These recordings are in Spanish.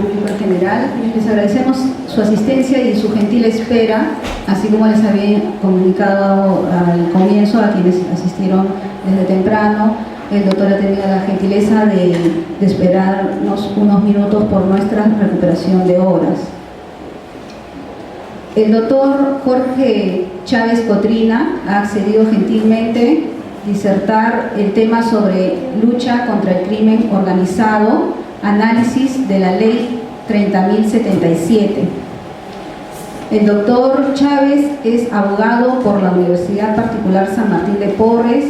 público en general. Les agradecemos su asistencia y su gentil espera, así como les había comunicado al comienzo a quienes asistieron desde temprano. El doctor ha tenido la gentileza de esperarnos unos minutos por nuestra recuperación de horas. El doctor Jorge Chávez Cotrina ha accedido gentilmente disertar el tema sobre lucha contra el crimen organizado, análisis de la ley 30.077. El doctor Chávez es abogado por la Universidad Particular San Martín de Porres,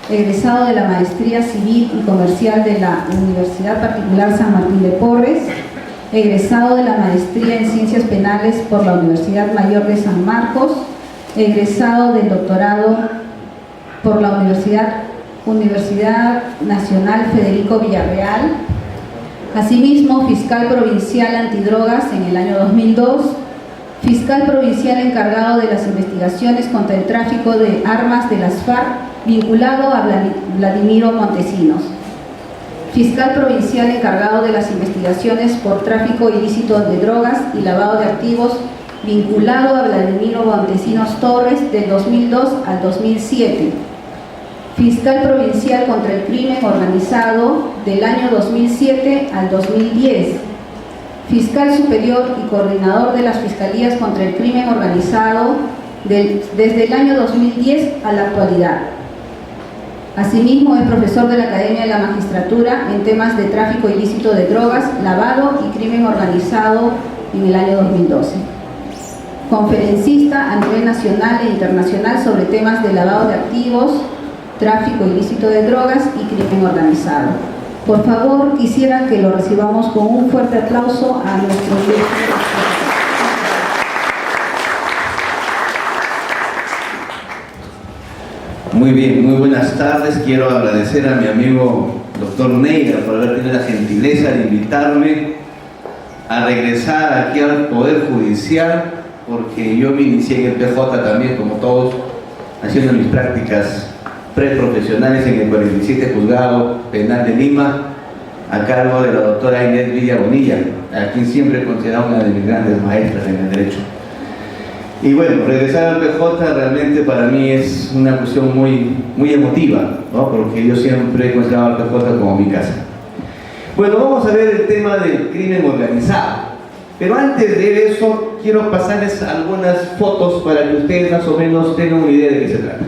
egresado de la Maestría Civil y Comercial de la Universidad Particular San Martín de Porres, egresado de la Maestría en Ciencias Penales por la Universidad Mayor de San Marcos, egresado del doctorado por la Universidad Nacional Federico Villarreal, asimismo fiscal provincial antidrogas en el año 2002, fiscal provincial encargado de las investigaciones contra el tráfico de armas de las FARC, vinculado a Vladimiro Montesinos, fiscal provincial encargado de las investigaciones por tráfico ilícito de drogas y lavado de activos, vinculado a Vladimiro Montesinos Torres del 2002 al 2007, fiscal provincial contra el crimen organizado del año 2007 al 2010, fiscal superior y coordinador de las fiscalías contra el crimen organizado desde el año 2010 a la actualidad. Asimismo, es profesor de la Academia de la Magistratura en temas de tráfico ilícito de drogas, lavado y crimen organizado en el año 2012. Conferencista a nivel nacional e internacional sobre temas de lavado de activos, tráfico ilícito de drogas y crimen organizado. Por favor, quisiera que lo recibamos con un fuerte aplauso a nuestro director. Muy bien, muy buenas tardes. Quiero agradecer a mi amigo doctor Neira por haber tenido la gentileza de invitarme a regresar aquí al Poder Judicial, porque yo me inicié en el PJ también, como todos, haciendo mis prácticas preprofesionales en el 47 Juzgado Penal de Lima, a cargo de la doctora Inés Villa Bonilla, a quien siempre he considerado una de mis grandes maestras en el derecho. Y bueno, regresar al PJ realmente para mí es una cuestión muy emotiva, ¿no? Porque yo siempre he considerado al PJ como mi casa. Bueno, vamos a ver el tema del crimen organizado. Pero antes de eso, quiero pasarles algunas fotos para que ustedes más o menos tengan una idea de qué se trata.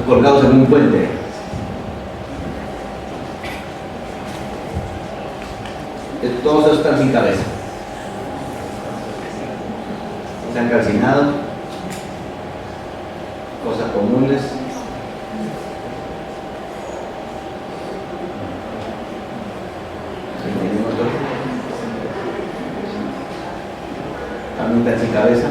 Colgados en un puente. Todos están sin cabeza. Están calcinados. Cosas comunes. También están sin cabeza.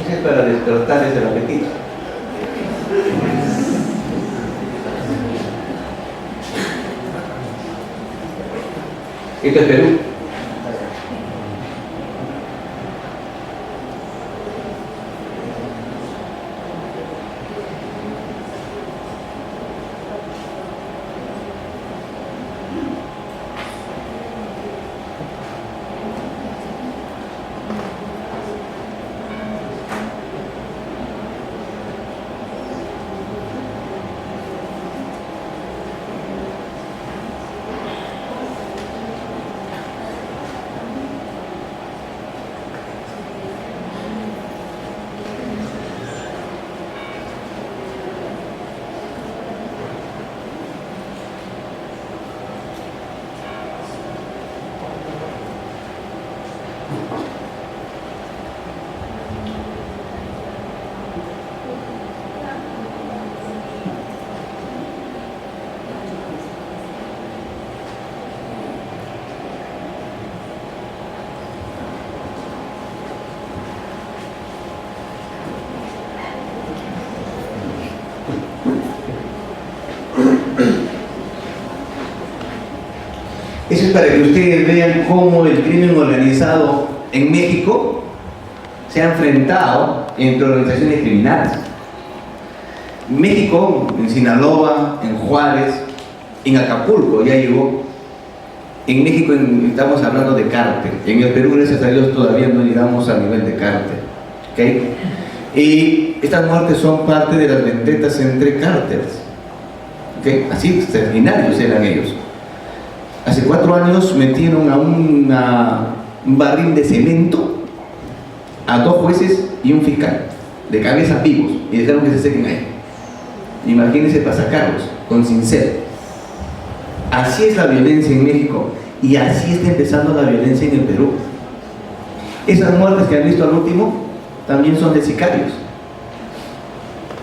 Es para despertarles el apetito. Esto es Perú. Eso es para que ustedes vean cómo el crimen organizado en México se ha enfrentado entre organizaciones criminales. México, en Sinaloa, en Juárez, en Acapulco ya llegó. En México estamos hablando de cártel. En el Perú, gracias a Dios, todavía no llegamos al nivel de cártel. ¿Okay? Y estas muertes son parte de las vendetas entre cárteles. ¿Okay? Así extraordinarios eran ellos. Hace 4 años metieron a un barril de cemento a 2 jueces y un fiscal, de cabeza vivos, y dejaron que se sequen ahí. Imagínense para sacarlos, con cincel. Así es la violencia en México, y así está empezando la violencia en el Perú. Esas muertes que han visto al último también son de sicarios.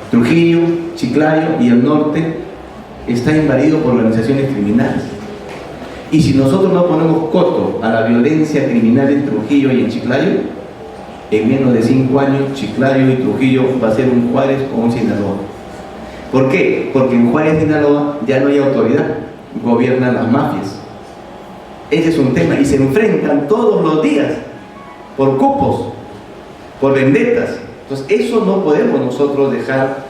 Trujillo, Chiclayo y el norte está invadido por organizaciones criminales. Y si nosotros no ponemos coto a la violencia criminal en Trujillo y en Chiclayo, en menos de 5 años Chiclayo y Trujillo va a ser un Juárez o un Sinaloa. ¿Por qué? Porque en Juárez y Sinaloa ya no hay autoridad, gobiernan las mafias. Ese es un tema, y se enfrentan todos los días por cupos, por vendetas. Entonces eso no podemos nosotros dejar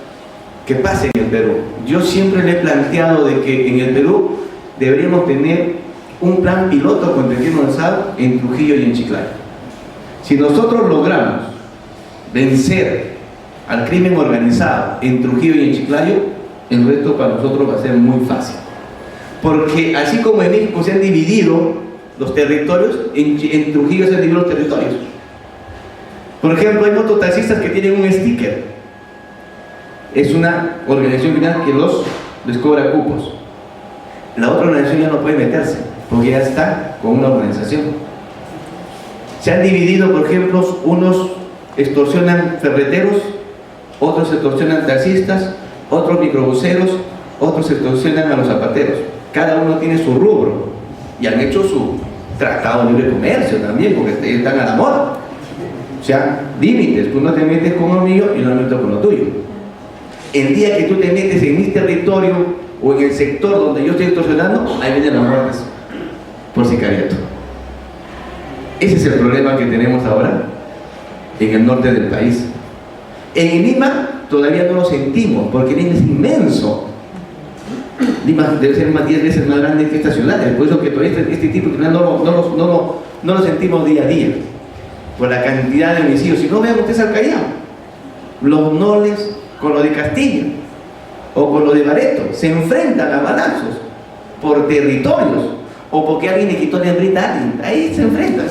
que pase en el Perú. Yo siempre le he planteado de que en el Perú deberíamos tener un plan piloto contra el crimen organizado en Trujillo y en Chiclayo. Si nosotros logramos vencer al crimen organizado en Trujillo y en Chiclayo, el resto para nosotros va a ser muy fácil. Porque así como en México se han dividido los territorios, en Trujillo se han dividido los territorios. Por ejemplo, hay mototaxistas que tienen un sticker. Es una organización criminal que les cobra cupos. La otra organización ya no puede meterse, porque ya está con una organización. Se han dividido, por ejemplo, unos extorsionan ferreteros, otros extorsionan taxistas, otros microbuseros, otros extorsionan a los zapateros. Cada uno tiene su rubro y han hecho su tratado de libre comercio también, porque están a la moda. O sea, límites, tú no te metes con lo mío y no me meto con lo tuyo. El día que tú te metes en mi territorio o en el sector donde yo estoy extorsionando, ahí vienen las muertes por sicariato. Ese es el problema que tenemos ahora en el norte del país. En Lima todavía no lo sentimos, porque Lima es inmenso. Lima debe ser más 10 veces más grande que esta ciudad. Por eso que todavía este tipo de criminal no lo sentimos día a día, por la cantidad de homicidios. Si no, vean ustedes al Callao, los noles con lo de Castilla o con lo de Bareto se enfrentan a balazos por territorios, o porque alguien le quitó la hembrita a alguien. Ahí se enfrentan,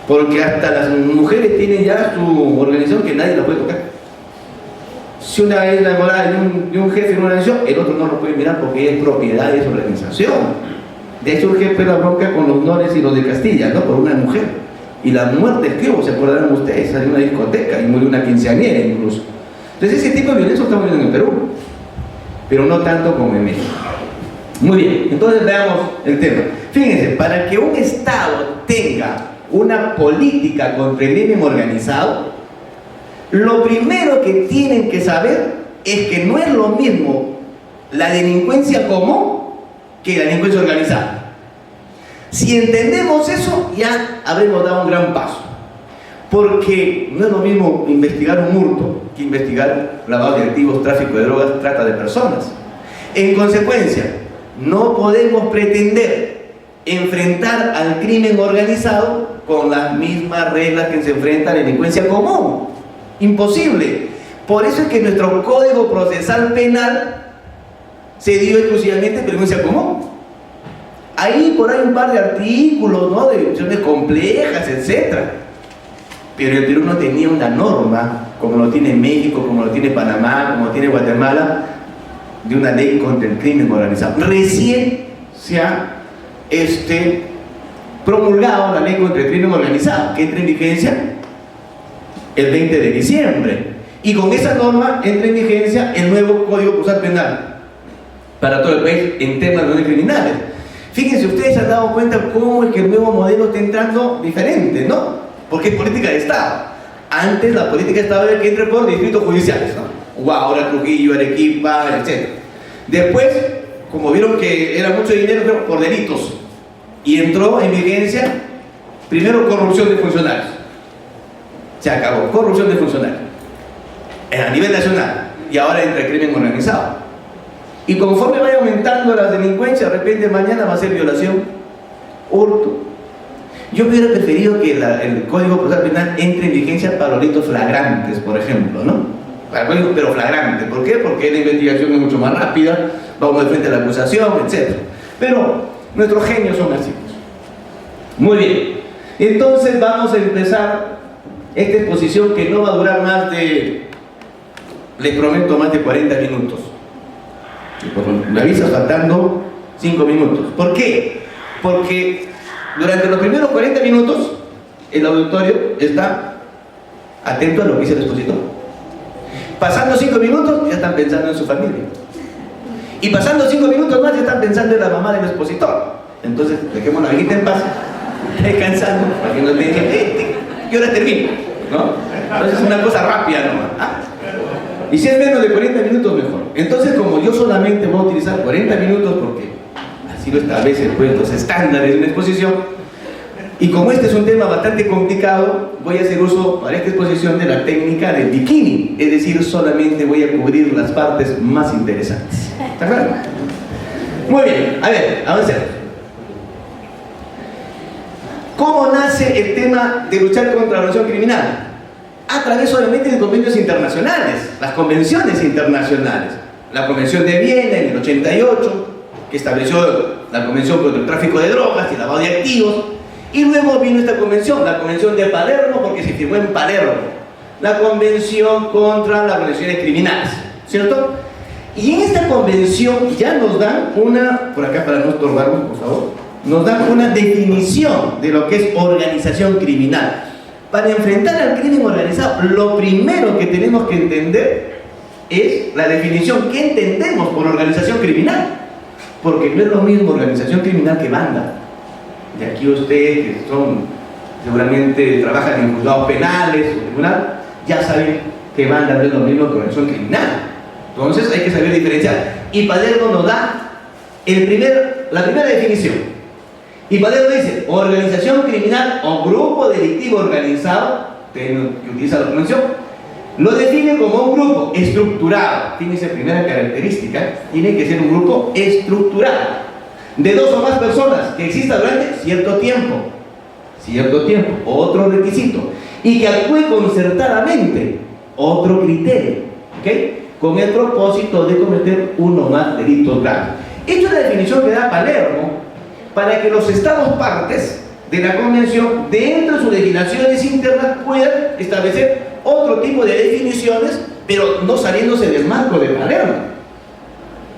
porque hasta las mujeres tienen ya su organización que nadie la puede tocar. Si una es la morada de un jefe de una organización, el otro no lo puede mirar porque es propiedad de su organización. De ahí surge la bronca con los noles y los de Castilla, ¿no? Por una mujer. Y las muertes que hubo, se acordarán ustedes, salió una discoteca y murió una quinceañera incluso. Entonces ese tipo de violencia está muriendo en el Perú, pero no tanto como en México. Muy bien, entonces veamos el tema. Fíjense, para que un Estado tenga una política contra el crimen organizado, lo primero que tienen que saber es que no es lo mismo la delincuencia común que la delincuencia organizada. Si entendemos eso, ya habremos dado un gran paso. Porque no es lo mismo investigar un hurto que investigar lavado de activos, tráfico de drogas, trata de personas. En consecuencia, no podemos pretender enfrentar al crimen organizado con las mismas reglas que se enfrenta a la delincuencia común. Imposible. Por eso es que nuestro Código Procesal Penal se dio exclusivamente en delincuencia común. Ahí por ahí un par de artículos, ¿no?, de acciones complejas, etc. Pero el Perú no tenía una norma, como lo tiene México, como lo tiene Panamá, como lo tiene Guatemala, de una ley contra el crimen organizado. Recién se ha promulgado la ley contra el crimen organizado, que entra en vigencia el 20 de diciembre. Y con esa norma entra en vigencia el nuevo Código Procesal Penal para todo el país en temas de criminales. Fíjense, ustedes se han dado cuenta cómo es que el nuevo modelo está entrando diferente, ¿no? Porque es política de Estado. Antes la política de Estado era que entre por distritos judiciales, ¿no? O ahora Trujillo, Arequipa, etc. Después, como vieron que era mucho dinero, pero por delitos. Y entró en vigencia, primero, corrupción de funcionarios. Se acabó, corrupción de funcionarios. A nivel nacional. Y ahora entra el crimen organizado. Y conforme vaya aumentando la delincuencia, de repente mañana va a ser violación, hurto. Yo hubiera preferido que el Código Procesal Penal entre en vigencia para los delitos flagrantes, por ejemplo, ¿no? Pero flagrante. ¿Por qué? Porque la investigación es mucho más rápida, vamos de frente a la acusación, etc. Pero nuestros genios son así. Muy bien. Entonces vamos a empezar esta exposición que no va a durar más de, les prometo, más de 40 minutos. Me avisas faltando 5 minutos. ¿Por qué? Porque durante los primeros 40 minutos el auditorio está atento a lo que dice el expositor. Pasando 5 minutos ya están pensando en su familia. Y pasando 5 minutos más ya están pensando en la mamá del expositor. Entonces dejemos la viejita en paz, descansando, para que no te digan, ¿qué hora termina? ¿No? Entonces es una cosa rápida nomás. ¿Ah? Y si es menos de 40 minutos, mejor. Entonces, como yo solamente voy a utilizar 40 minutos, porque así lo establecen pues, los estándares de una exposición, y como este es un tema bastante complicado, voy a hacer uso para esta exposición de la técnica del bikini, es decir, solamente voy a cubrir las partes más interesantes. ¿Está claro? Muy bien, a ver, avancemos. ¿Cómo nace el tema de luchar contra la organización criminal? A través, obviamente, de convenios internacionales, las convenciones internacionales. La Convención de Viena en el 88, que estableció la Convención contra el tráfico de drogas y el lavado de activos, y luego vino esta convención, la Convención de Palermo, porque se firmó en Palermo, la Convención contra las organizaciones criminales, ¿cierto? Y en esta convención ya nos dan una, por acá para no estorbarnos, por favor, nos dan una definición de lo que es organización criminal. Para enfrentar al crimen organizado, lo primero que tenemos que entender es la definición. ¿Qué entendemos por organización criminal? Porque no es lo mismo organización criminal que banda. Y aquí ustedes, que seguramente trabajan en juzgados penales o tribunal, ya saben que banda no es lo mismo que organización criminal. Entonces hay que saber diferenciar. Y Palermo nos da la primera definición. Y Palermo dice, organización criminal o grupo delictivo organizado, que utiliza la convención, lo define como un grupo estructurado. Fíjense, primera característica, tiene que ser un grupo estructurado, de 2 o más personas, que exista durante cierto tiempo, otro requisito, y que actúe concertadamente, otro criterio, ¿okay? Con el propósito de cometer uno o más delitos graves. Esta es la definición que da Palermo, para que los estados partes de la convención, dentro de sus legislaciones internas, puedan establecer otro tipo de definiciones, pero no saliéndose del marco de Palermo.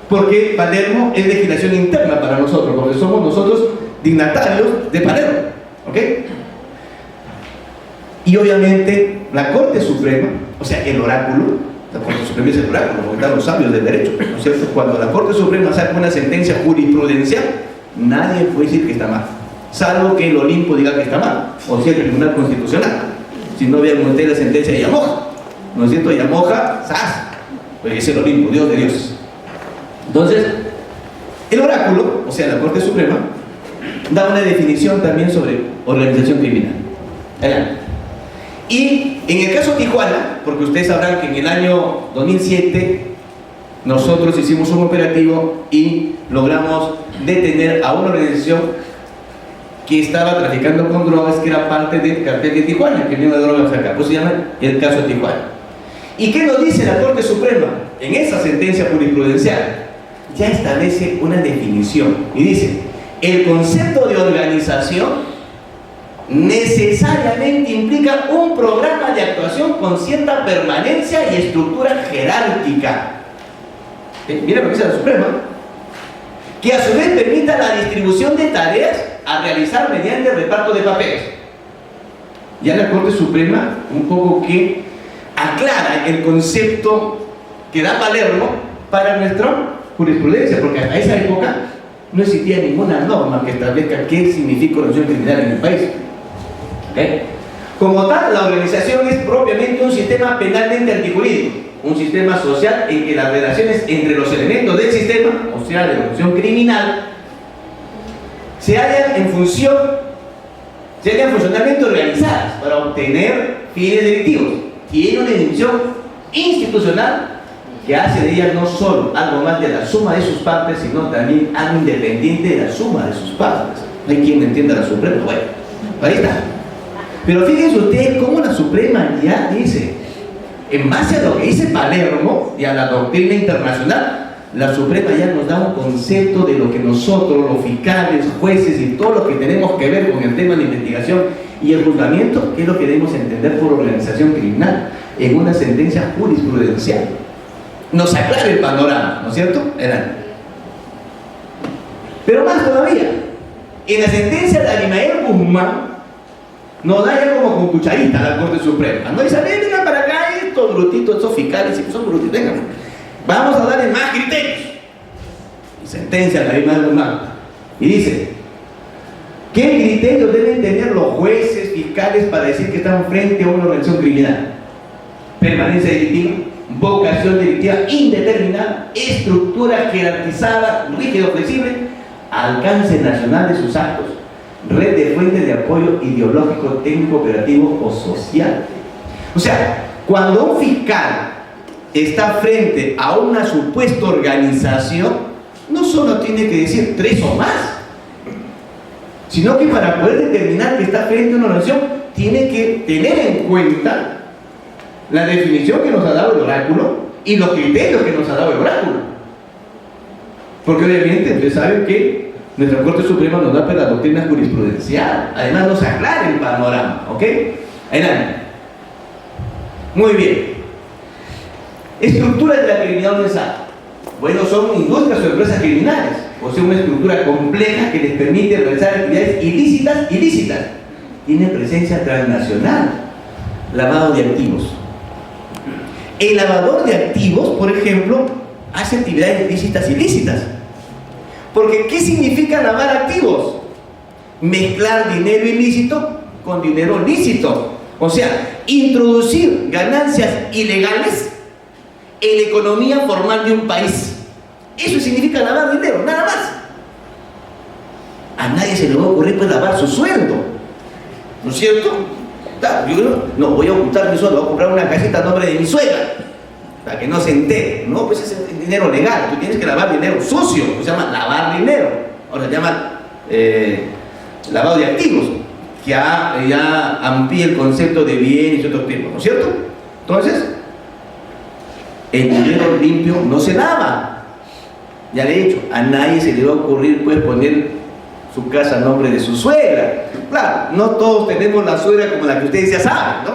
Porque Palermo es legislación interna para nosotros, porque somos nosotros dignatarios de Palermo. ¿Ok? Y obviamente la Corte Suprema, o sea, el oráculo, la Corte Suprema es el oráculo, porque están los sabios del derecho, ¿no es cierto? Cuando la Corte Suprema saca una sentencia jurisprudencial, nadie puede decir que está mal, salvo que el Olimpo diga que está mal, o sea, el Tribunal Constitucional. Si no vean ustedes la sentencia de Yamoja, ¿no es cierto? Yamoja, ¡zas! Pues es el Olimpo, Dios de Dios. Entonces, el oráculo, o sea, la Corte Suprema, da una definición también sobre organización criminal. Adelante. Y en el caso Tijuana, porque ustedes sabrán que en el año 2007 nosotros hicimos un operativo y logramos detener a una organización que estaba traficando con drogas, que era parte del cartel de Tijuana, que viene de drogas acá, pues se llama el caso de Tijuana. ¿Y qué nos dice la Corte Suprema? En esa sentencia jurisprudencial ya establece una definición y dice: el concepto de organización necesariamente implica un programa de actuación con cierta permanencia y estructura jerárquica. Mira lo que dice la Suprema, que a su vez permita la distribución de tareas a realizar mediante el reparto de papeles. Ya la Corte Suprema un poco que aclara el concepto que da Palermo para nuestra jurisprudencia, porque a esa época no existía ninguna norma que establezca qué significa organización criminal en el país. ¿Okay? Como tal, la organización es propiamente un sistema penalmente antijurídico, un sistema social en que las relaciones entre los elementos del sistema, o sea, de la organización criminal, se hallan en funcionamiento organizadas para obtener fines delictivos. Tiene una dimensión institucional que hace de ellas no solo algo más de la suma de sus partes, sino también algo independiente de la suma de sus partes. No hay quien entienda la Suprema. Bueno, ahí está. Pero fíjense ustedes cómo la Suprema ya dice, en base a lo que dice Palermo y a la doctrina internacional, la Suprema ya nos da un concepto de lo que nosotros, los fiscales, jueces y todo lo que tenemos que ver con el tema de la investigación y el juzgamiento, que es lo que debemos entender por organización criminal en una sentencia jurisprudencial. Nos aclara el panorama, ¿no es cierto? Pero más todavía, en la sentencia de Abimael Guzmán nos da ya como con cucharita la Corte Suprema. No dice, vengan para acá estos brutitos, estos fiscales, son brutitos, vengan. Vamos a darle más criterios. Y sentencia de Abimael Guzmán. Y dice, ¿qué criterios deben tener los jueces, fiscales para decir que están frente a una organización criminal? Permanencia delictiva, vocación delictiva indeterminada, estructura jerarquizada, rígida o flexible, alcance nacional de sus actos, red de fuentes de apoyo ideológico, técnico, operativo o social. O sea, cuando un fiscal está frente a una supuesta organización, no solo tiene que decir 3 o más, sino que para poder determinar que está frente a una organización, tiene que tener en cuenta la definición que nos ha dado el oráculo y los criterios que nos ha dado el oráculo. Porque obviamente ustedes saben que nuestra Corte Suprema nos da la doctrina jurisprudencial, además nos aclara el panorama, ¿ok? Adelante. Muy bien. Estructura de la criminalidad organizada. Bueno, son industrias o empresas criminales, o sea, una estructura compleja que les permite realizar actividades ilícitas. Tiene presencia transnacional. Lavado de activos. El lavador de activos, por ejemplo, hace actividades ilícitas. Porque, ¿qué significa lavar activos? Mezclar dinero ilícito con dinero lícito. O sea, introducir ganancias ilegales en la economía formal de un país. Eso significa lavar dinero, nada más. A nadie se le va a ocurrir pues lavar su sueldo, ¿no es cierto? Yo no voy a ocultar mi sueldo, voy a comprar una casita a nombre de mi suegra para que no se entere. No, pues es dinero legal. Tú tienes que lavar dinero sucio, se llama lavar dinero. Ahora se llama lavado de activos, que ya amplía el concepto de bienes y otros tipos, ¿no es cierto? Entonces, el dinero limpio no se lava. Ya le he dicho, a nadie se le va a ocurrir pues poner su casa a nombre de su suegra. Claro, no todos tenemos la suegra como la que ustedes ya saben, ¿no?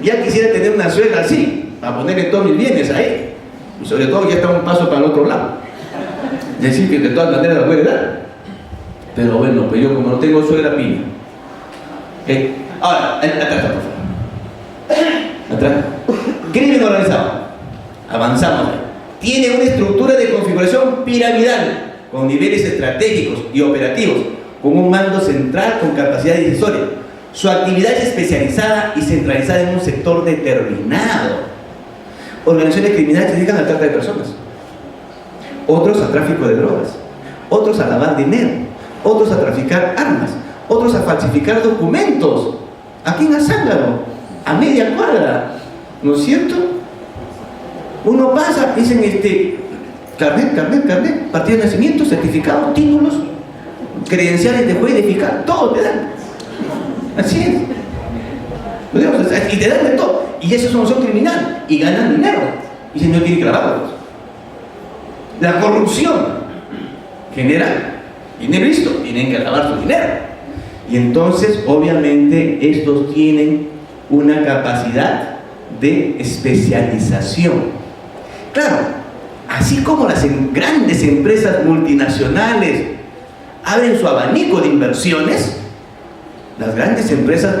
Ya quisiera tener una suegra así, para ponerle todos mis bienes ahí. Y sobre todo ya está un paso para el otro lado. Es decir, que de todas maneras la voy a heredar. Pero bueno, pues yo como no tengo suegra, piña. ¿Okay? Ahora, atrás, por favor. Atrás. Crimen organizado. Avanzamos. Tiene una estructura de configuración piramidal, con niveles estratégicos y operativos, con un mando central con capacidad decisoria. Su actividad es especializada y centralizada en un sector determinado. Organizaciones criminales se dedican al trata de personas, otros a tráfico de drogas, otros a lavar dinero, otros a traficar armas, otros a falsificar documentos. Aquí en Azángaro, a media cuadra, ¿no es cierto? Uno pasa, dicen carnet, partida de nacimiento, certificados, títulos, credenciales de juez, de fiscal, todo te dan. Así es. Y te dan de todo. Y eso es una acción criminal. Y ganan dinero. Y si no tienen que lavarlos. La corrupción genera dinero listo. Tienen que lavar su dinero. Y entonces, obviamente, estos tienen una capacidad de especialización. Claro, así como las grandes empresas multinacionales abren su abanico de inversiones, las grandes empresas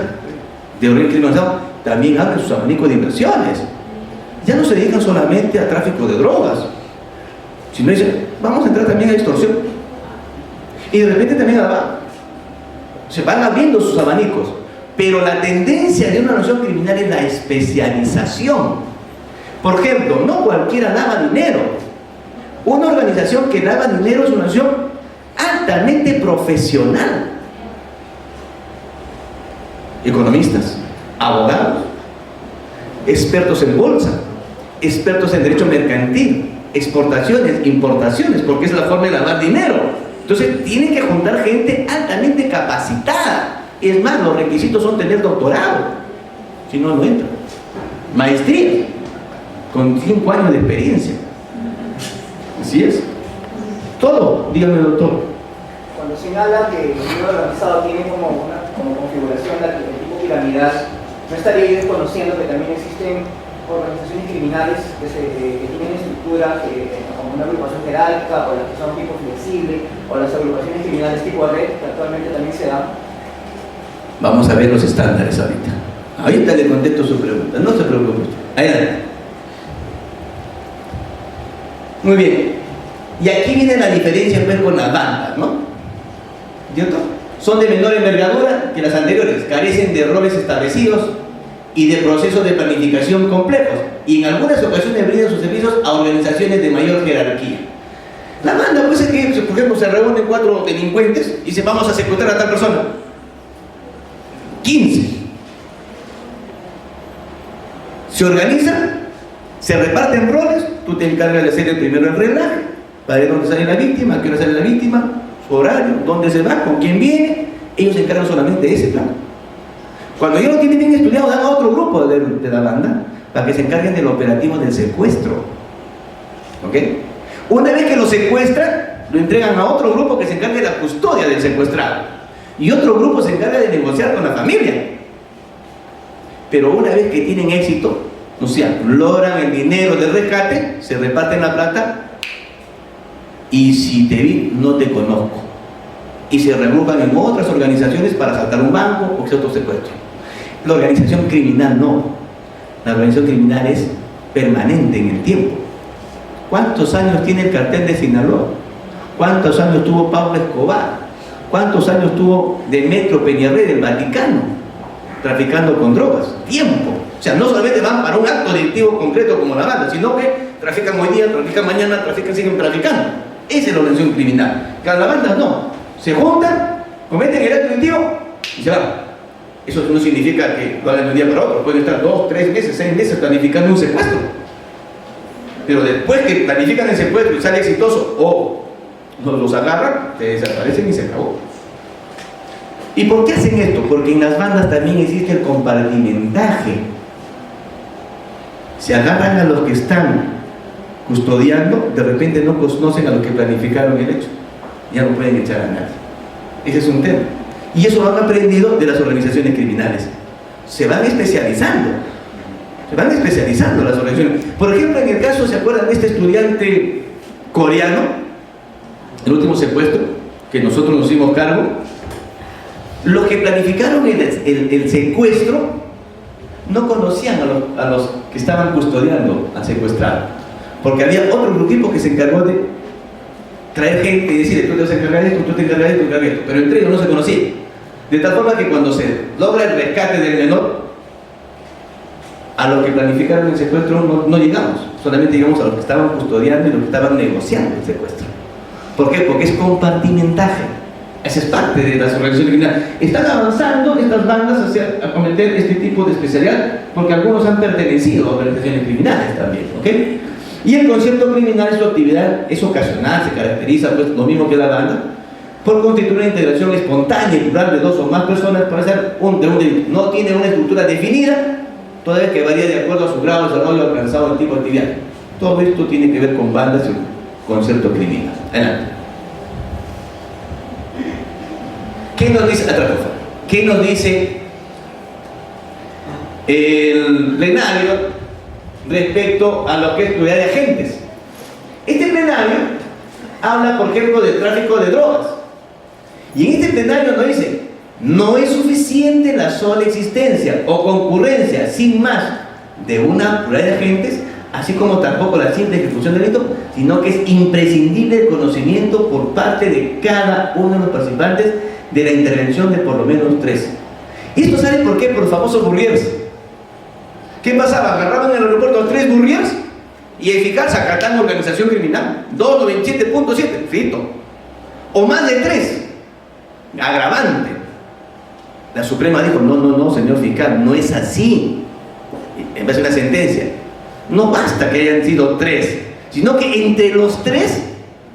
de origen criminalizado también abren sus abanicos de inversiones. Ya no se dedican solamente a tráfico de drogas, sino dicen, vamos a entrar también a extorsión. Y de repente también a lavado. Se van abriendo sus abanicos. Pero la tendencia de una organización criminal es la especialización. Por ejemplo, no cualquiera lava dinero. Una organización que lava dinero es una organización altamente profesional. Economistas, abogados, expertos en bolsa, expertos en derecho mercantil, exportaciones, importaciones, porque es la forma de lavar dinero. Entonces tienen que juntar gente altamente capacitada. Es más, los requisitos son tener doctorado, si no, no entra. Maestría, con 5 años de experiencia. Así es. Todo, dígame, doctor. Cuando señala que el crimen organizado tiene como configuración el tipo piramidal, ¿no estaría yo desconociendo que también existen organizaciones criminales que tienen estructura como una agrupación jerárquica, o las que son tipo flexible, o las agrupaciones criminales tipo red, que actualmente también se dan? Vamos a ver los estándares ahorita. Ahorita le contesto su pregunta, no se preocupe usted. Adelante. Muy bien. Y aquí viene la diferencia pues, con las bandas, ¿no? ¿Cierto? Son de menor envergadura que las anteriores, carecen de roles establecidos y de procesos de planificación complejos, y en algunas ocasiones brindan sus servicios a organizaciones de mayor jerarquía. La banda, pues es que, por ejemplo, se reúnen 4 delincuentes y dicen, vamos a secuestrar a tal persona. 15. Se organizan, se reparten roles, tú te encargas de hacer el primero enreglaje, para ver dónde sale la víctima, a qué hora sale la víctima, su horario, dónde se va, con quién viene. Ellos se encargan solamente de ese plan. Cuando ya lo tienen bien estudiado, dan a otro grupo de la banda para que se encarguen del operativo del secuestro. ¿Ok? Una vez que lo secuestran, lo entregan a otro grupo que se encargue de la custodia del secuestrado. Y otro grupo se encarga de negociar con la familia. Pero una vez que tienen éxito, o sea, logran el dinero del rescate, se reparten la plata, y si te vi, no te conozco. Y se reagrupan en otras organizaciones para asaltar un banco o que sea otro secuestro. La organización criminal no. La organización criminal es permanente en el tiempo. ¿Cuántos años tiene el cartel de Sinaloa? ¿Cuántos años tuvo Pablo Escobar? ¿Cuántos años tuvo Demetrio Peñarrey del Vaticano traficando con drogas? Tiempo. O sea, no solamente van para un acto delictivo concreto como la banda, sino que trafican hoy día, trafican mañana, siguen traficando. Esa es la organización criminal. Cada banda no. Se juntan, cometen el acto delictivo y se van. Eso no significa que lo hagan de un día para otro. Pueden estar 2, 3 meses, 6 meses planificando un secuestro. Pero después que planifican el secuestro y sale exitoso o los agarran, se desaparecen y se acabó. ¿Y por qué hacen esto? Porque en las bandas también existe el compartimentaje. Se agarran a los que están custodiando, de repente no conocen a los que planificaron el hecho. Ya no pueden echar a nadie. Ese es un tema. Y eso lo han aprendido de las organizaciones criminales. Se van especializando. Se van especializando las organizaciones. Por ejemplo, en el caso, ¿se acuerdan de este estudiante coreano? El último secuestro, que nosotros nos hicimos cargo. Los que planificaron el secuestro no conocían a los que estaban custodiando al secuestrado. Porque había otro grupo que se encargó de traer gente y decirle, tú te vas a encargar de esto, tú te encargas de esto, tú te encargas de esto. Pero entre ellos no se conocían. De tal forma que cuando se logra el rescate del menor, a los que planificaron el secuestro no llegamos. Solamente llegamos a los que estaban custodiando y los que estaban negociando el secuestro. ¿Por qué? Porque es compartimentaje. Esa es parte de las organizaciones criminales. Están avanzando estas bandas a cometer este tipo de especialidad porque algunos han pertenecido a organizaciones criminales también, ¿ok? Y el concepto criminal, su actividad es ocasional, se caracteriza, pues, lo mismo que la banda, por constituir una integración espontánea y plural de 2 o más personas para hacer un delito. No tiene una estructura definida, toda vez que varía de acuerdo a su grado de desarrollo alcanzado el tipo de actividad. Todo esto tiene que ver con bandas y un concepto criminal. Adelante. ¿Qué nos dice ¿Qué nos dice el plenario respecto a lo que es seguridad de agentes? Este plenario habla, por ejemplo, del tráfico de drogas. Y en este plenario nos dice, no es suficiente la sola existencia o concurrencia, sin más, de una pluralidad de agentes, así como tampoco la simple ejecución del delito, sino que es imprescindible el conocimiento por parte de cada uno de los participantes de la intervención de por lo menos 3. ¿Y esto sabe por qué? Por los famosos Burriers. ¿Qué pasaba? Agarraban en el aeropuerto a 3 Burriers y eficaz acatando organización criminal. 297.7, frito. o más de 3. Agravante. La Suprema dijo, no, señor fiscal, no es así. En base a una sentencia, no basta que hayan sido 3, sino que entre los 3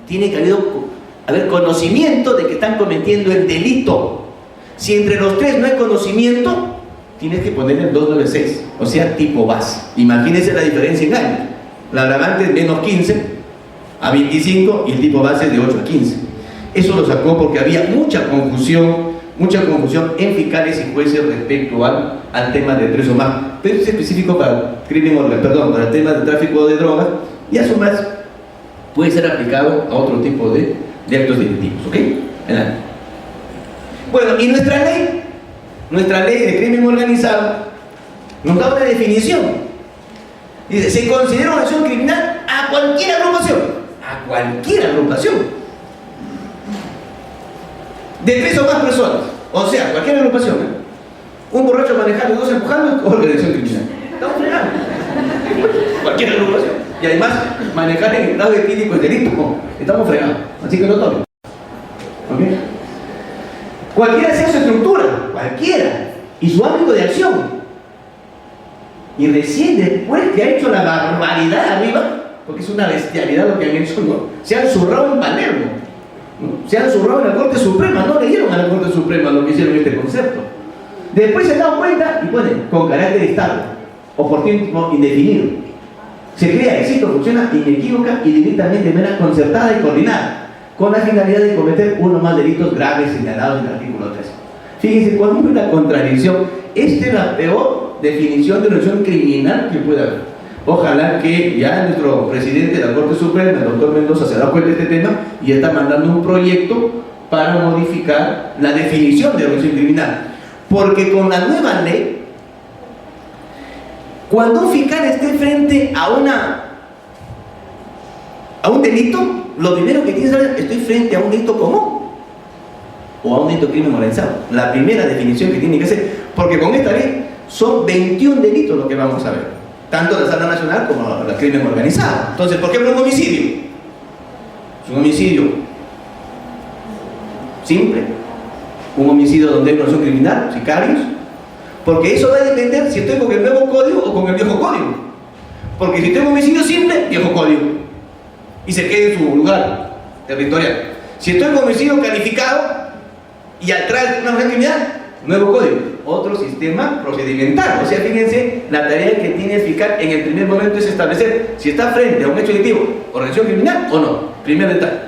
tiene que haber conocimiento de que están cometiendo el delito. Si entre los 3 no hay conocimiento, tienes que ponerle el 296, o sea, tipo base. Imagínense la diferencia en años. La agravante es menos 15 a 25 y el tipo base es de 8 a 15. Eso lo sacó porque había mucha confusión en fiscales y jueces respecto al tema de 3 o más. Pero es específico para para el tema de tráfico de drogas, y a su más puede ser aplicado a otro tipo de actos delictivos. ¿Ok? Adelante. Bueno, y nuestra ley de crimen organizado nos da una definición. Dice, se considera una acción criminal a cualquier agrupación. A cualquier agrupación. De 3 o más personas. O sea, cualquier agrupación. Un borracho manejando, 2 empujando, organización criminal. Estamos fregando. Cualquier agrupación. Y además, manejar en estado etílico es delito. Estamos fregados. Así que no tomen. ¿Ok? Cualquiera sea su estructura, cualquiera, y su ámbito de acción. Y recién después que ha hecho la barbaridad arriba, porque es una bestialidad lo que han hecho, ¿no? Se han zurrado en Palermo, ¿no? Se han zurrado en la Corte Suprema, no leyeron a la Corte Suprema lo que hicieron este concepto. Después se han dado cuenta y ponen con carácter de Estado, o por tiempo indefinido. Se crea, existe, funciona inequívoca y directamente de manera concertada y coordinada, con la finalidad de cometer uno o más delitos graves señalados en el artículo 3. Fíjense cuál es la contradicción. Esta es la peor definición de una acción criminal que puede haber. Ojalá que ya nuestro presidente de la Corte Suprema, el doctor Mendoza, se da cuenta de este tema y está mandando un proyecto para modificar la definición de acción criminal. Porque con la nueva ley, cuando un fiscal esté frente a un delito, lo primero que tienes que saber, estoy frente a un delito común o a un delito de crimen organizado. La primera definición que tiene que hacer, porque con esta ley son 21 delitos lo que vamos a ver, tanto la sala nacional como el crimen organizado. Entonces, ¿por qué un homicidio? Es un homicidio simple, un homicidio donde hay una acción criminal, sicarios, porque eso va a depender si estoy con el nuevo código o con el viejo código. Porque si tengo un homicidio simple, viejo código, y se quede en su lugar territorial. Si estoy con homicidio calificado y atrás de una acción criminal, nuevo código, otro sistema procedimental. O sea, fíjense, la tarea que tiene el fiscal en el primer momento es establecer si está frente a un hecho delictivo, organización criminal o no. Primer detalle.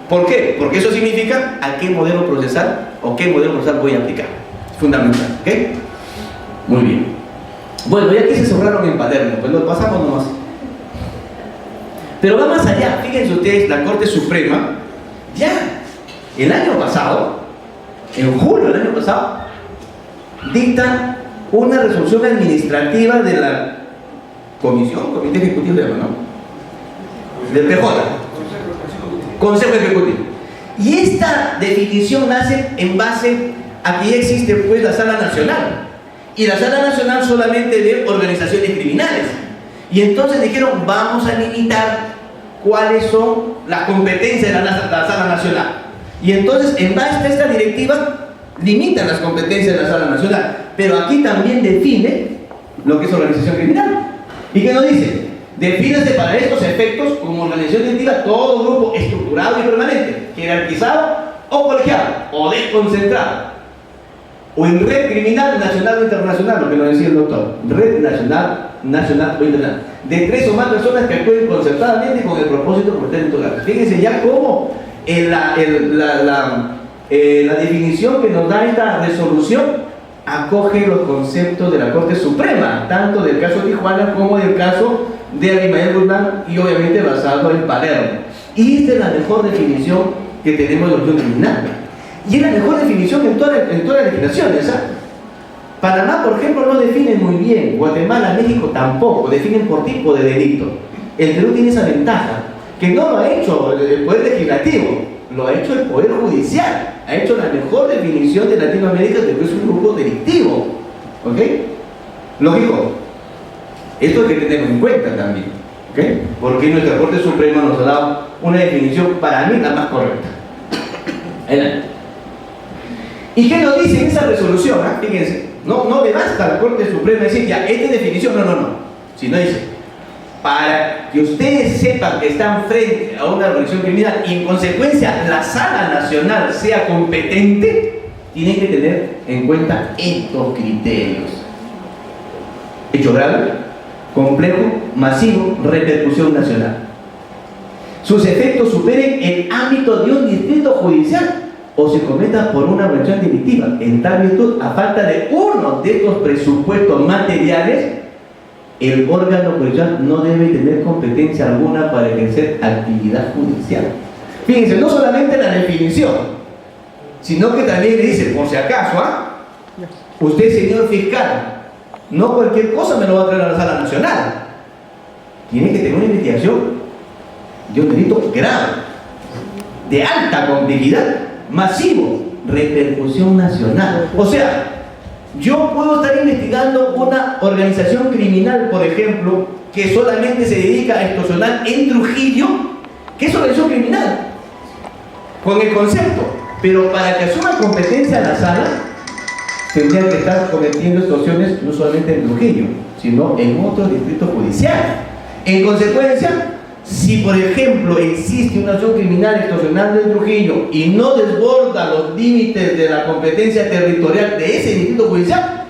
¿Por qué? Porque eso significa a qué modelo procesal o qué modelo procesal voy a aplicar. Es fundamental. ¿Ok? Muy bien. Bueno, ya que se sobraron en Palermo, pues lo pasamos nomás. Pero va más allá. Fíjense ustedes, la Corte Suprema, ya el año pasado, en julio del año pasado, dicta una resolución administrativa de la Comité Ejecutivo de del PJ, Consejo Ejecutivo. Y esta definición nace en base a que ya existe pues la Sala Nacional, y la Sala Nacional solamente ve organizaciones criminales. Y entonces dijeron, vamos a limitar cuáles son las competencias de la Sala Nacional. Y entonces, en base a esta directiva, limitan las competencias de la Sala Nacional. Pero aquí también define lo que es organización criminal. ¿Y qué nos dice? Defínase para estos efectos como organización delictiva todo grupo estructurado y permanente, jerarquizado o colegiado, o desconcentrado, o en red criminal nacional o internacional, lo que nos decía el doctor, red nacional o internacional, de 3 o más personas que actúen concertadamente con el propósito de cometer delitos graves. Fíjense ya cómo la definición que nos da esta resolución acoge los conceptos de la Corte Suprema, tanto del caso Tijuana como del caso de Abimael Guzmán, y obviamente basado en Palermo. Y esta es la mejor definición que tenemos de acción criminal. Y es la mejor definición en todas las legislaciones. Panamá, por ejemplo, no define muy bien. Guatemala, México tampoco. Definen por tipo de delito. El Perú tiene esa ventaja, que no lo ha hecho el Poder Legislativo, lo ha hecho el Poder Judicial. Ha hecho la mejor definición de Latinoamérica de que es un grupo delictivo. ¿Ok? Lógico. Esto hay que tenerlo en cuenta también. ¿Ok? Porque nuestra Corte Suprema nos ha dado una definición, para mí, la más correcta. Adelante. ¿Y qué nos dice esa resolución? Fíjense, no le basta a la Corte Suprema decir, ya, esta definición, no. Sino dice, para que ustedes sepan que están frente a una organización criminal y en consecuencia la Sala Nacional sea competente, tienen que tener en cuenta estos criterios: hecho grave, complejo, masivo, repercusión nacional. Sus efectos superen el ámbito de un distrito judicial o se cometa por una organización delictiva. En tal virtud, a falta de uno de estos presupuestos materiales, el órgano judicial no debe tener competencia alguna para ejercer actividad judicial. Fíjense, no solamente la definición, sino que también le dice, por si acaso, usted, señor fiscal, no cualquier cosa me lo va a traer a la Sala Nacional. Tiene que tener una investigación de un delito grave, de alta complejidad, masivo, repercusión nacional. O sea, yo puedo estar investigando una organización criminal, por ejemplo, que solamente se dedica a extorsionar en Trujillo, que es organización criminal, con el concepto, pero para que asuma competencia la sala, tendría que estar cometiendo extorsiones no solamente en Trujillo, sino en otro distrito judicial. En consecuencia, si por ejemplo existe una acción criminal extorsionando en Trujillo y no desborda los límites de la competencia territorial de ese distrito judicial,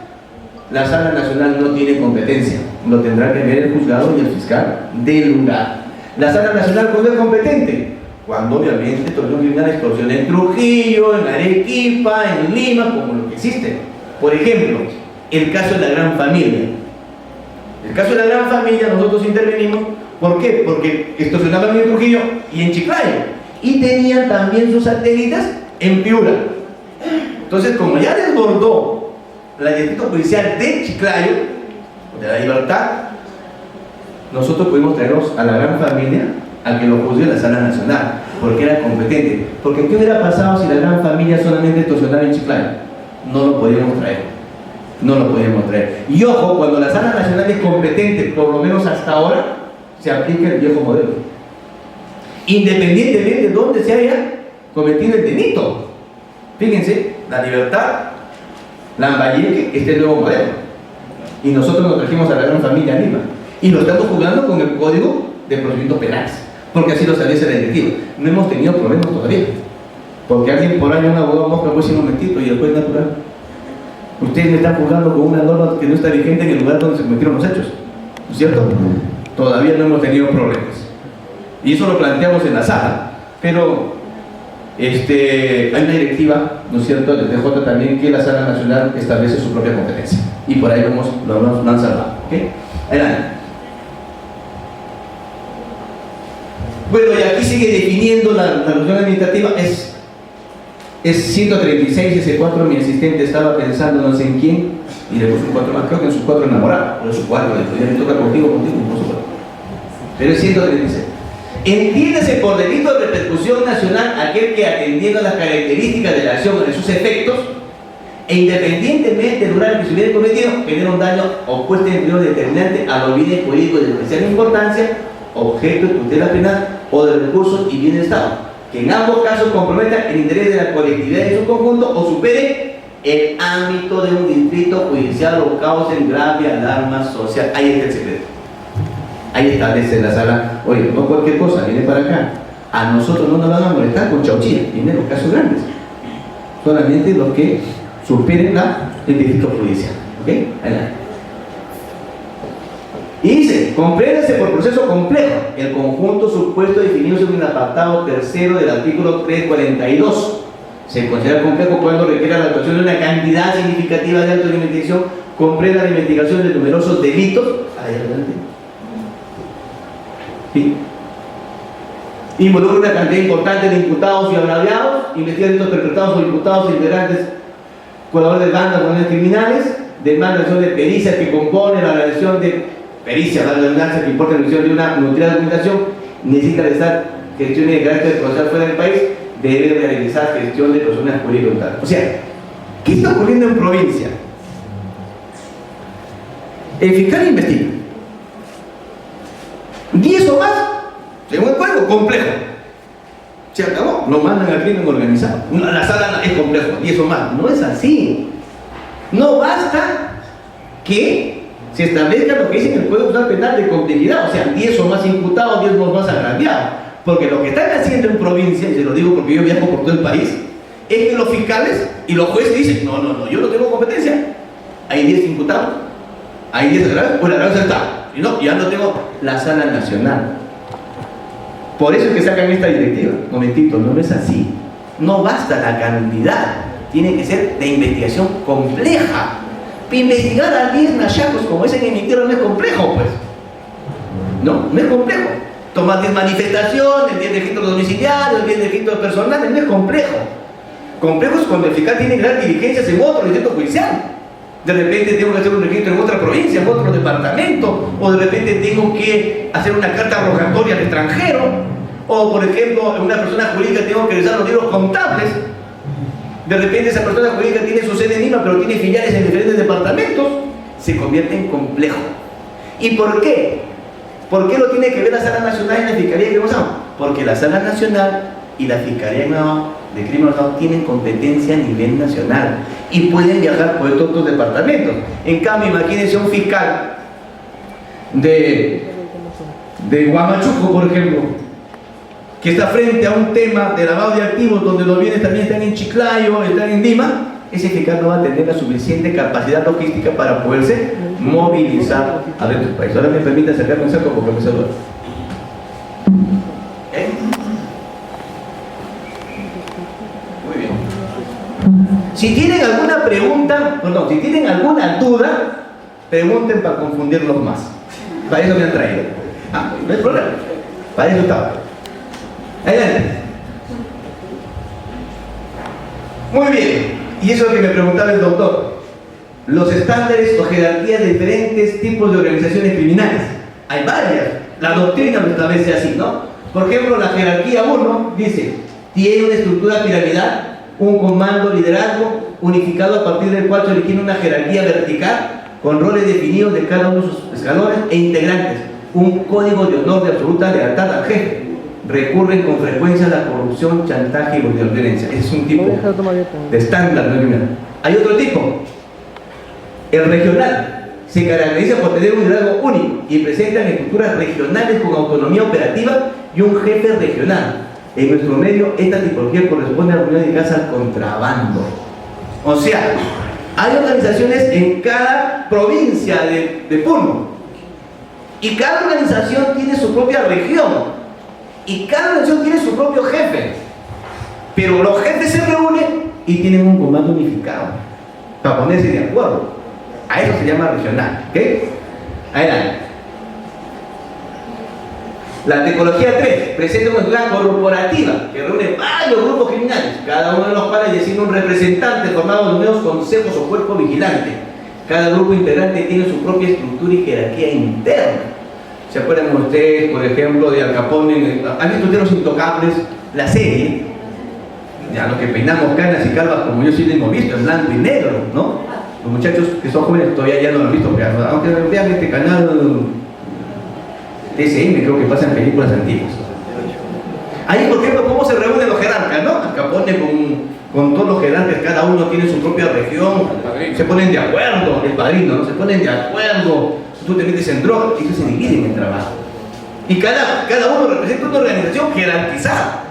la Sala Nacional no tiene competencia, lo tendrá que ver el juzgado y el fiscal del lugar. La Sala Nacional, ¿cuándo es competente? Cuando obviamente extorsión criminal extorsiona en Trujillo, en Arequipa, en Lima, como lo que existe. Por ejemplo, el caso de la Gran Familia. El caso de la Gran Familia nosotros intervenimos. ¿Por qué? Porque extorsionaban en Trujillo y en Chiclayo. Y tenían también sus satélites en Piura. Entonces, como ya desbordó la distrito judicial de Chiclayo, de la Libertad, nosotros pudimos traernos a la Gran Familia a que lo juzgue la Sala Nacional, porque era competente. Porque ¿qué hubiera pasado si la Gran Familia solamente extorsionaba en Chiclayo? No lo podíamos traer. No lo podíamos traer. Y ojo, cuando la Sala Nacional es competente, por lo menos hasta ahora, se aplica el viejo modelo, independientemente de dónde se haya cometido el delito. Fíjense, la Libertad, Lambayeque, este nuevo modelo, y nosotros nos trajimos a la Gran Familia Lima y lo estamos jugando con el Código de Procedimientos Penales, porque así lo establece la directiva. No hemos tenido problemas todavía, porque alguien por ahí, un abogado mosca, pues si un momentito, y el juez natural, ustedes me están jugando con una norma que no está vigente en el lugar donde se cometieron los hechos, ¿no es cierto? Todavía no hemos tenido problemas. Y eso lo planteamos en la sala. Pero hay una directiva, ¿no es cierto?, del TJ también, que la Sala Nacional establece su propia competencia. Y por ahí lo han salvado. ¿Okay? Adelante. Bueno, y aquí sigue definiendo la resolución administrativa. Es 136, ese 4, mi asistente estaba pensando no sé en quién, y le puso un 4 más, creo que en sus 4 enamorados, por eso 4, ya me toca contigo, por supuesto. Pero es 136. Entiéndase por delito de repercusión nacional aquel que, atendiendo a las características de la acción o de sus efectos, e independientemente del lugar en que se hubiera cometido, genera un daño o puesta en peligro determinante a los bienes jurídicos de especial importancia, objeto de tutela penal o de recursos y bienes de Estado, que en ambos casos comprometa el interés de la colectividad en su conjunto o supere el ámbito de un distrito judicial o causen grave alarma social. Ahí está el secreto. Ahí establece la sala, oye, no cualquier cosa, viene para acá. A nosotros no nos van a molestar con chauchilla, vienen los casos grandes. Solamente los que superen el distrito judicial. ¿Ok? Adelante. Y dice, compréndase por proceso complejo el conjunto supuesto definido según el apartado tercero del artículo 342. Se considera complejo cuando requiera la actuación de una cantidad significativa de actos de investigación, comprenda la investigación de numerosos delitos. Adelante. ¿Sí? Involucra una cantidad importante de imputados y agraviados, investiga delitos perpetrados o imputados e integrantes, colaboradores de bandas, organizaciones criminales, demanda de pericia que compone la relación de pericia, la redundancia que importa la revisión de una nutrida documentación, necesita realizar gestiones de carácter procesal fuera del país, debe realizar gestión de personas jurídicas. O sea, ¿qué está ocurriendo en provincia? El fiscal investiga 10 o más, según el código, complejo. Se acabó, lo mandan al crimen organizado. La sala es complejo, y eso más. No es así. No basta que se establezca lo que dice en el Código Penal de complejidad, o sea, 10 o más imputados, 10 o más agraviados. Porque lo que están haciendo en provincia, y se lo digo porque yo viajo por todo el país, es que los fiscales y los jueces dicen, no, yo no tengo competencia. Hay 10 imputados, hay 10 agraviados, pues la agravio está. Y no, ya no tengo la sala nacional. Por eso es que sacan esta directiva. Momentito, no es así. No basta la cantidad, tiene que ser de investigación compleja. Investigar a 10 nachacos como ese que emitieron no es complejo, pues. No es complejo. Tomar 10 manifestaciones, 10 registros domiciliarios, 10 registros personales, no es complejo. Complejo es cuando el fiscal tiene que dar diligencias en otro distrito judicial. De repente tengo que hacer un registro en otra provincia, en otro departamento, o de repente tengo que hacer una carta rogatoria al extranjero, o por ejemplo, en una persona jurídica tengo que revisar los libros contables. De repente esa persona jurídica tiene su sede en Lima, pero tiene filiales en diferentes departamentos. Se convierte en complejo. ¿Y por qué? ¿Por qué lo tiene que ver la Sala Nacional y la Fiscalía de Crimen Organizado? Porque la Sala Nacional y la Fiscalía de Crimen Organizado tienen competencia a nivel nacional y pueden viajar por estos otros departamentos. En cambio, imagínense un fiscal de Huamachuco, por ejemplo, que está frente a un tema de lavado de activos donde los bienes también están en Chiclayo, están en Lima. Ese fiscal no va a tener la suficiente capacidad logística para poderse movilizar a nuestro país. Ahora me permite sacarme un saco porque me saluda. Muy bien. Si tienen alguna pregunta, si tienen alguna duda, pregunten para confundirlos más. Para eso me han traído. No hay problema. Para eso estaba. Adelante. Muy bien. Y eso es lo que me preguntaba el doctor. Los estándares o jerarquías de diferentes tipos de organizaciones criminales. Hay varias. La doctrina lo establece así, ¿no? Por ejemplo, la jerarquía 1 dice, tiene una estructura piramidal, un comando liderazgo unificado a partir del cual se origina una jerarquía vertical con roles definidos de cada uno de sus escalones e integrantes. Un código de honor de absoluta lealtad al jefe. Recurren con frecuencia a la corrupción, chantaje y violencia. Ese es un tipo de estándar, ¿no? Hay otro tipo, el regional. Se caracteriza por tener un liderazgo único y presentan estructuras regionales con autonomía operativa y un jefe regional. En nuestro medio, esta tipología corresponde a la unidad dedicada al contrabando. O sea, hay organizaciones en cada provincia de Puno y cada organización tiene su propia región. Y cada organización tiene su propio jefe, pero los jefes se reúnen y tienen un comando unificado para ponerse de acuerdo. A eso se llama regional, ¿ok? Adelante. La tipología 3 presenta una estructura corporativa que reúne varios grupos criminales, cada uno de los cuales designa un representante formado de nuevos consejos o cuerpo vigilante. Cada grupo integrante tiene su propia estructura y jerarquía interna. ¿Se acuerdan ustedes, por ejemplo, de Al Capone? ¿Han visto ustedes Los Intocables? La serie. Ya los que peinamos canas y calvas, como yo sí lo hemos visto, en blanco y negro, ¿no? Los muchachos que son jóvenes todavía ya no lo han visto, pero aunque vean este canal TCM, creo que pasan películas antiguas. Ahí, por ejemplo, cómo se reúnen los jerarcas, ¿no? Al Capone con todos los jerarcas, cada uno tiene su propia región, se ponen de acuerdo, el padrino, ¿no? Se ponen de acuerdo. Tú te metes en droga, y eso se divide en el trabajo. Y cada uno representa una organización jerarquizada.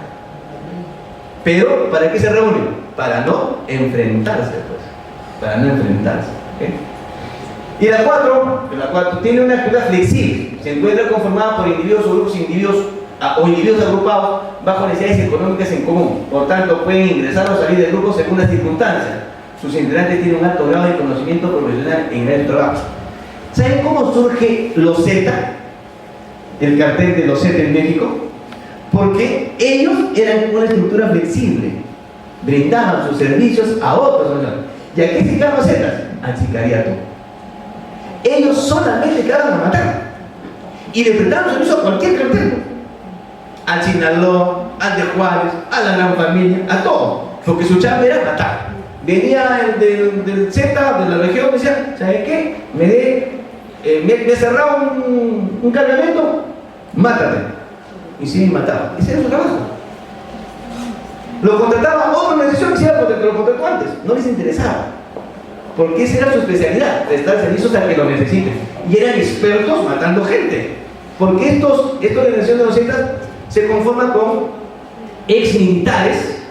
Pero, ¿para qué se reúnen? Para no enfrentarse, pues. Para no enfrentarse. ¿Okay? Y la 4 tiene una actividad flexible. Se encuentra conformada por individuos o grupos o individuos agrupados bajo necesidades económicas en común. Por tanto, pueden ingresar o salir del grupo según las circunstancias. Sus integrantes tienen un alto grado de conocimiento profesional en el trabajo. ¿Saben cómo surge los Z? El cartel de los Z en México. Porque ellos eran una estructura flexible. Brindaban sus servicios a otros. ¿Y a qué se llaman los Z? Al sicariato. Ellos solamente quedaban a matar. Y le prestaban servicio a cualquier cartel. Al Sinaloa, al de Juárez, a la Gran Familia, a todo. Porque su chamba era matar. Venía el del Z, de la región, decía, ¿sabe qué? Me cerraba un cargamento, mátate. Y sí, mataba. Ese era su trabajo. Lo contrataba otra organización que hiciera lo que lo contrató antes. No les interesaba. Porque esa era su especialidad, prestar servicios a que lo necesiten. Y eran expertos matando gente. Porque esta organización de los Zetas se conforma con ex militares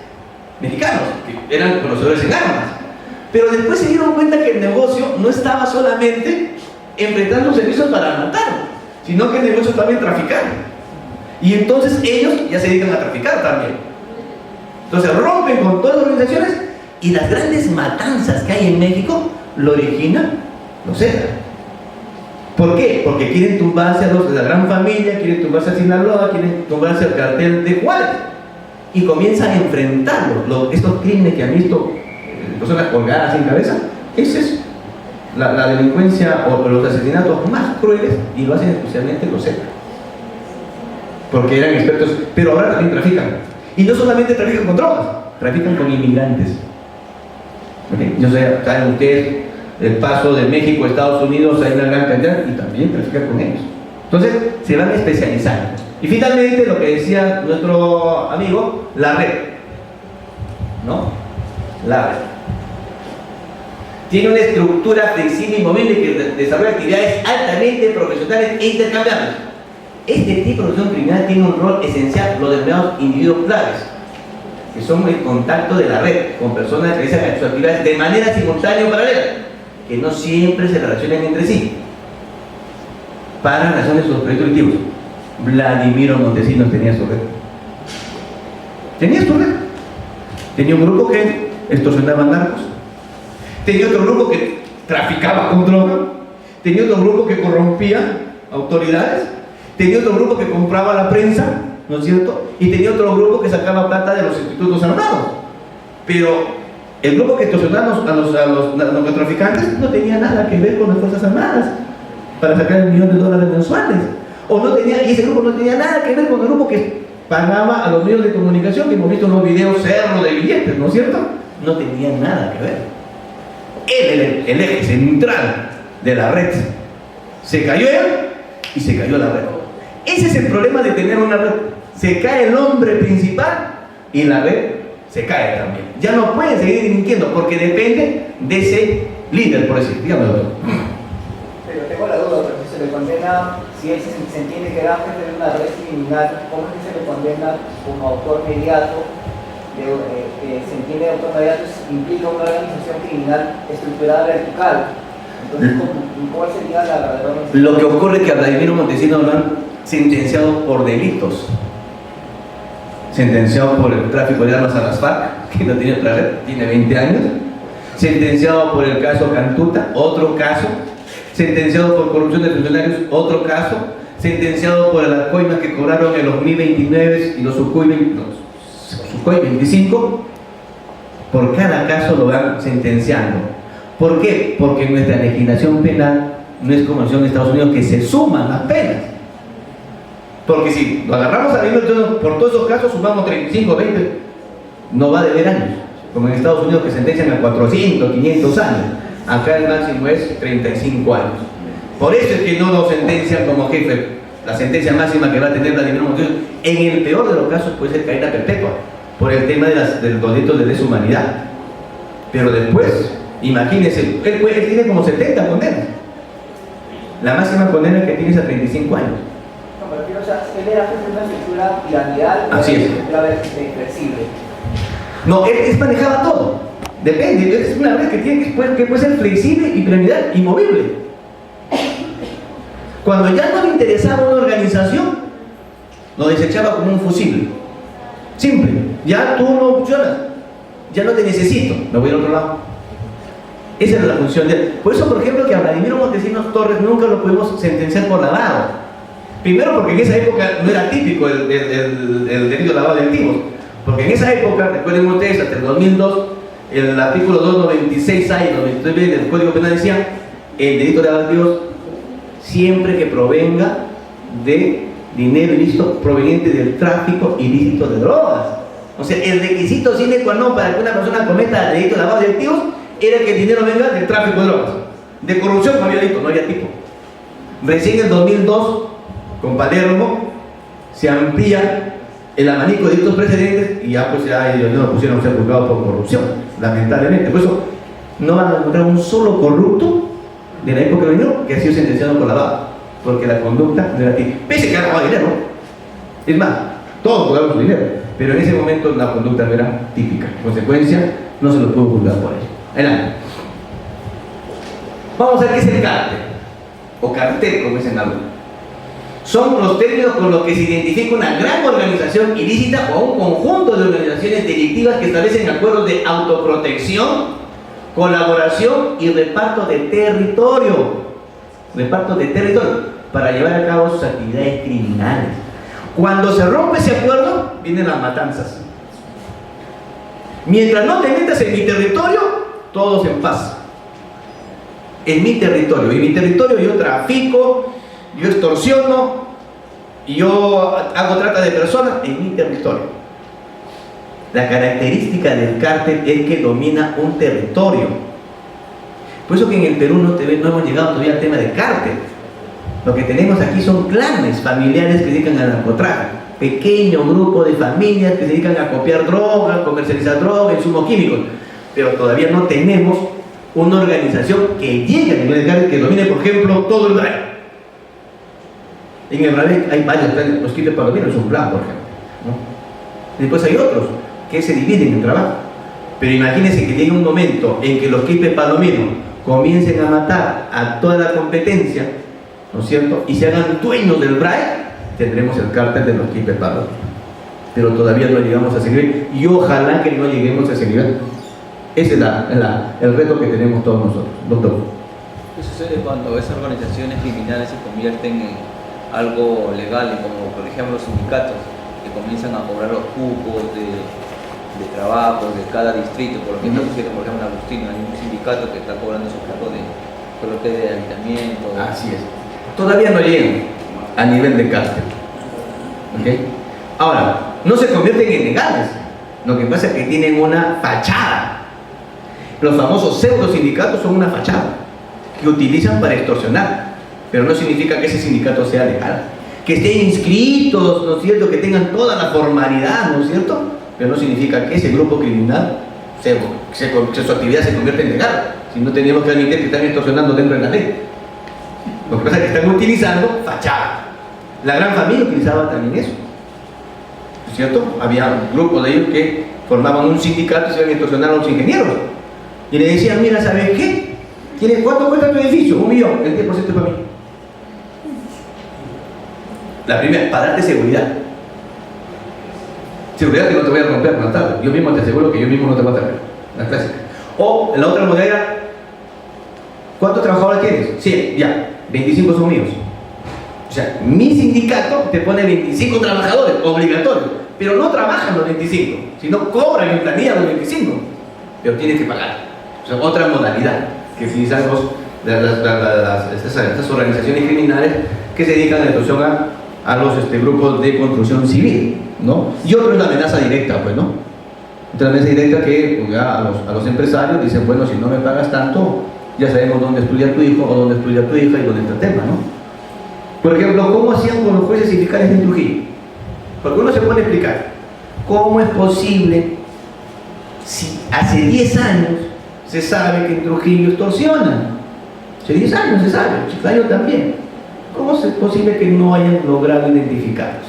mexicanos, que eran conocedores en armas. Pero después se dieron cuenta que el negocio no estaba solamente en prestar los servicios para matar, sino que el negocio estaba en traficar. Y entonces ellos ya se dedican a traficar también. Entonces rompen con todas las organizaciones y las grandes matanzas que hay en México lo originan los Zetas. ¿Por qué? Porque quieren tumbarse a los de la Gran Familia, quieren tumbarse a Sinaloa, quieren tumbarse al cartel de Juárez. Y comienzan a enfrentarlos. Estos crímenes que han visto personas colgadas sin cabeza, esa es la delincuencia o los asesinatos más crueles, y lo hacen especialmente los Zetas. Porque eran expertos, pero ahora también trafican. Y no solamente trafican con drogas, trafican con inmigrantes. ¿Okay? Yo sé, saben ustedes, el paso de México a Estados Unidos hay una gran cantidad y también trafican con ellos. Entonces se van especializando. Y finalmente lo que decía nuestro amigo, la red. ¿No? La red. Tiene una estructura flexible y movible que desarrolla actividades altamente profesionales e intercambiables. Este tipo de organización criminal tiene un rol esencial, los denominados individuos claves, que son el contacto de la red con personas que realizan sus actividades de manera simultánea o paralela, que no siempre se relacionan entre sí, para razones de sus proyectos delictivos. Vladimiro Montesinos tenía su red. Tenía su red. Tenía un grupo que extorsionaba narcos. Tenía otro grupo que traficaba con droga. Tenía otro grupo que corrompía autoridades. Tenía otro grupo que compraba la prensa, ¿no es cierto? Y tenía otro grupo que sacaba plata de los institutos armados. Pero el grupo que extorsionaba a los narcotraficantes no tenía nada que ver con las Fuerzas Armadas para sacar $1 millón mensuales. Y ese grupo no tenía nada que ver con el grupo que pagaba a los medios de comunicación, que hemos visto en los videos cerros de billetes, ¿no es cierto? No tenía nada que ver. Él, el eje central de la red, se cayó él y se cayó la red. Ese es el problema de tener una red. Se cae el hombre principal y la red se cae también. Ya no pueden seguir delinquiendo porque depende de ese líder, por decir. Dígame, doctor. Pero tengo la duda, porque se le condena, si él se entiende que era jefe de una red criminal, ¿cómo es que se le condena como autor mediato? Se entiende que autor mediato implica una organización criminal estructurada vertical. Entonces, ¿cuál sería la verdadera organización? Lo que ocurre es que a Vladimiro Montesinos lo han sentenciado por delitos. Sentenciado por el tráfico de armas a las FARC, que no tiene otra red, tiene 20 años. Sentenciado por el caso Cantuta, otro caso. Sentenciado por corrupción de funcionarios, otro caso. Sentenciado por las coimas que cobraron en los 1029 y los Sukhoi 25. Por cada caso lo van sentenciando. ¿Por qué? Porque nuestra legislación penal no es como en Estados Unidos, que se suman las penas. Porque si lo agarramos a nivel por todos esos casos, sumamos 35, 20, no va a deber años. Como en Estados Unidos, que sentencian a 400, 500 años. Acá el máximo es 35 años. Por eso es que no lo sentencian como jefe. La sentencia máxima que va a tener Vladimiro Montesinos, en el peor de los casos, puede ser cadena perpetua, por el tema de los delitos de lesa humanidad. Pero después, imagínense, él tiene como 70 condenas. La máxima condena que tiene es a 35 años. No, pero o sea, él era jefe de una estructura piramidal, así es. Flexible. No, él manejaba todo. Depende, es una red que puede ser flexible y piramidal y movible. Cuando ya no le interesaba una organización, lo desechaba como un fusible. Simple. Ya tú no funcionas. Ya no te necesito. Me voy al otro lado. Esa era la función de él. Por eso, por ejemplo, que a Vladimiro Montesinos Torres nunca lo pudimos sentenciar por lavado. Primero porque en esa época no era típico el delito de lavado de activos. Porque en esa época, recuerden ustedes, hasta el 2002, el artículo 296A y 93B del Código Penal decía: el delito de lavado de activos siempre que provenga de dinero ilícito proveniente del tráfico ilícito de drogas. O sea, el requisito sine qua non para que una persona cometa el delito de lavado de activos era que el dinero venga del tráfico de drogas. De corrupción no había delito, no había tipo. Recién en el 2002, con Palermo, se amplía el abanico de estos precedentes y ya pues ya ellos no pusieron a ser juzgados por corrupción, lamentablemente. Por eso no van a encontrar un solo corrupto de la época de Benigno que ha sido sentenciado por lavado, porque la conducta no era típica. Pese que ha lavado dinero, es más, todos pagamos su dinero, pero en ese momento la conducta no era típica. En consecuencia, no se lo pudo juzgar por ello. Adelante. Vamos a ver qué es el cártel, o cartel, como dicen algunos. Son los términos con los que se identifica una gran organización ilícita o un conjunto de organizaciones delictivas que establecen acuerdos de autoprotección, colaboración y reparto de territorio. Reparto de territorio para llevar a cabo sus actividades criminales. Cuando se rompe ese acuerdo, vienen las matanzas. Mientras no te metas en mi territorio, todos en paz. En mi territorio. Y en mi territorio yo trafico, yo extorsiono, y yo hago trata de personas en mi territorio. La característica del cártel es que domina un territorio. Por eso que en el Perú no hemos llegado todavía al tema del cártel. Lo que tenemos aquí son clanes familiares que se dedican al narcotráfico. Pequeño grupo de familias que se dedican a copiar drogas, comercializar drogas, insumos químicos. Pero todavía no tenemos una organización que llegue a nivel de cártel, que domine, por ejemplo, todo el BRAE. En el BRAE hay varios planes, los quipes palominos es un plan, por ejemplo, ¿no? Después hay otros que se dividen en trabajo. Pero imagínense que llegue un momento en que los quipes palominos comiencen a matar a toda la competencia, ¿no es cierto? Y se hagan dueños del BRAE, tendremos el cártel de los quipes palominos. Pero todavía no llegamos a ese nivel y ojalá que no lleguemos a ese nivel. Ese es el reto que tenemos todos nosotros. Doctor. ¿Qué sucede cuando esas organizaciones criminales se convierten en algo legal, como por ejemplo los sindicatos que comienzan a cobrar los cupos de trabajo de cada distrito? Por lo que está sucediendo, por ejemplo, en Agustín hay un sindicato que está cobrando su plato de coloque de ayuntamiento. Así es. Todavía no llegan a nivel de cártel. ¿Okay? Ahora, no se convierten en legales. Lo que pasa es que tienen una fachada. Los famosos pseudo sindicatos son una fachada que utilizan para extorsionar, pero no significa que ese sindicato sea legal. Que estén inscritos, ¿no es cierto? Que tengan toda la formalidad, ¿no es cierto? Pero no significa que ese grupo criminal, su actividad se convierta en legal. Si no tenemos que admitir que están extorsionando dentro de la ley. Lo que pasa es que están utilizando fachada. La Gran Familia utilizaba también eso, ¿no es cierto? Había un grupo de ellos que formaban un sindicato y se iban a extorsionar a los ingenieros. Y le decían, mira, ¿sabes qué? ¿Cuánto cuesta tu edificio? 1 millón, el 10% es para mí. La primera, para darte seguridad. Seguridad que no te voy a romper más tarde. Yo mismo te aseguro que yo mismo no te voy a traer. La clásica. O la otra modalidad, ¿cuántos trabajadores tienes? 100, ya, 25 son míos. O sea, mi sindicato te pone 25 trabajadores, obligatorios, pero no trabajan los 25, sino cobran en planilla los 25, pero tienes que pagar. O sea, otra modalidad que utilizan estas organizaciones criminales que se dedican a la extorsión a los grupos de construcción civil, ¿no? Y otro es la amenaza directa, pues, ¿no? Otra amenaza directa que pues, a los empresarios dicen, bueno, si no me pagas tanto, ya sabemos dónde estudia tu hijo o dónde estudia tu hija y dónde está el tema, ¿no? Por ejemplo, ¿cómo hacían con los jueces y fiscales en Trujillo? Porque uno se puede explicar, ¿cómo es posible si hace 10 años se sabe que en Trujillo extorsionan? Hace 10 años se sabe, Chiclayo también. ¿Cómo es posible que no hayan logrado identificarlos?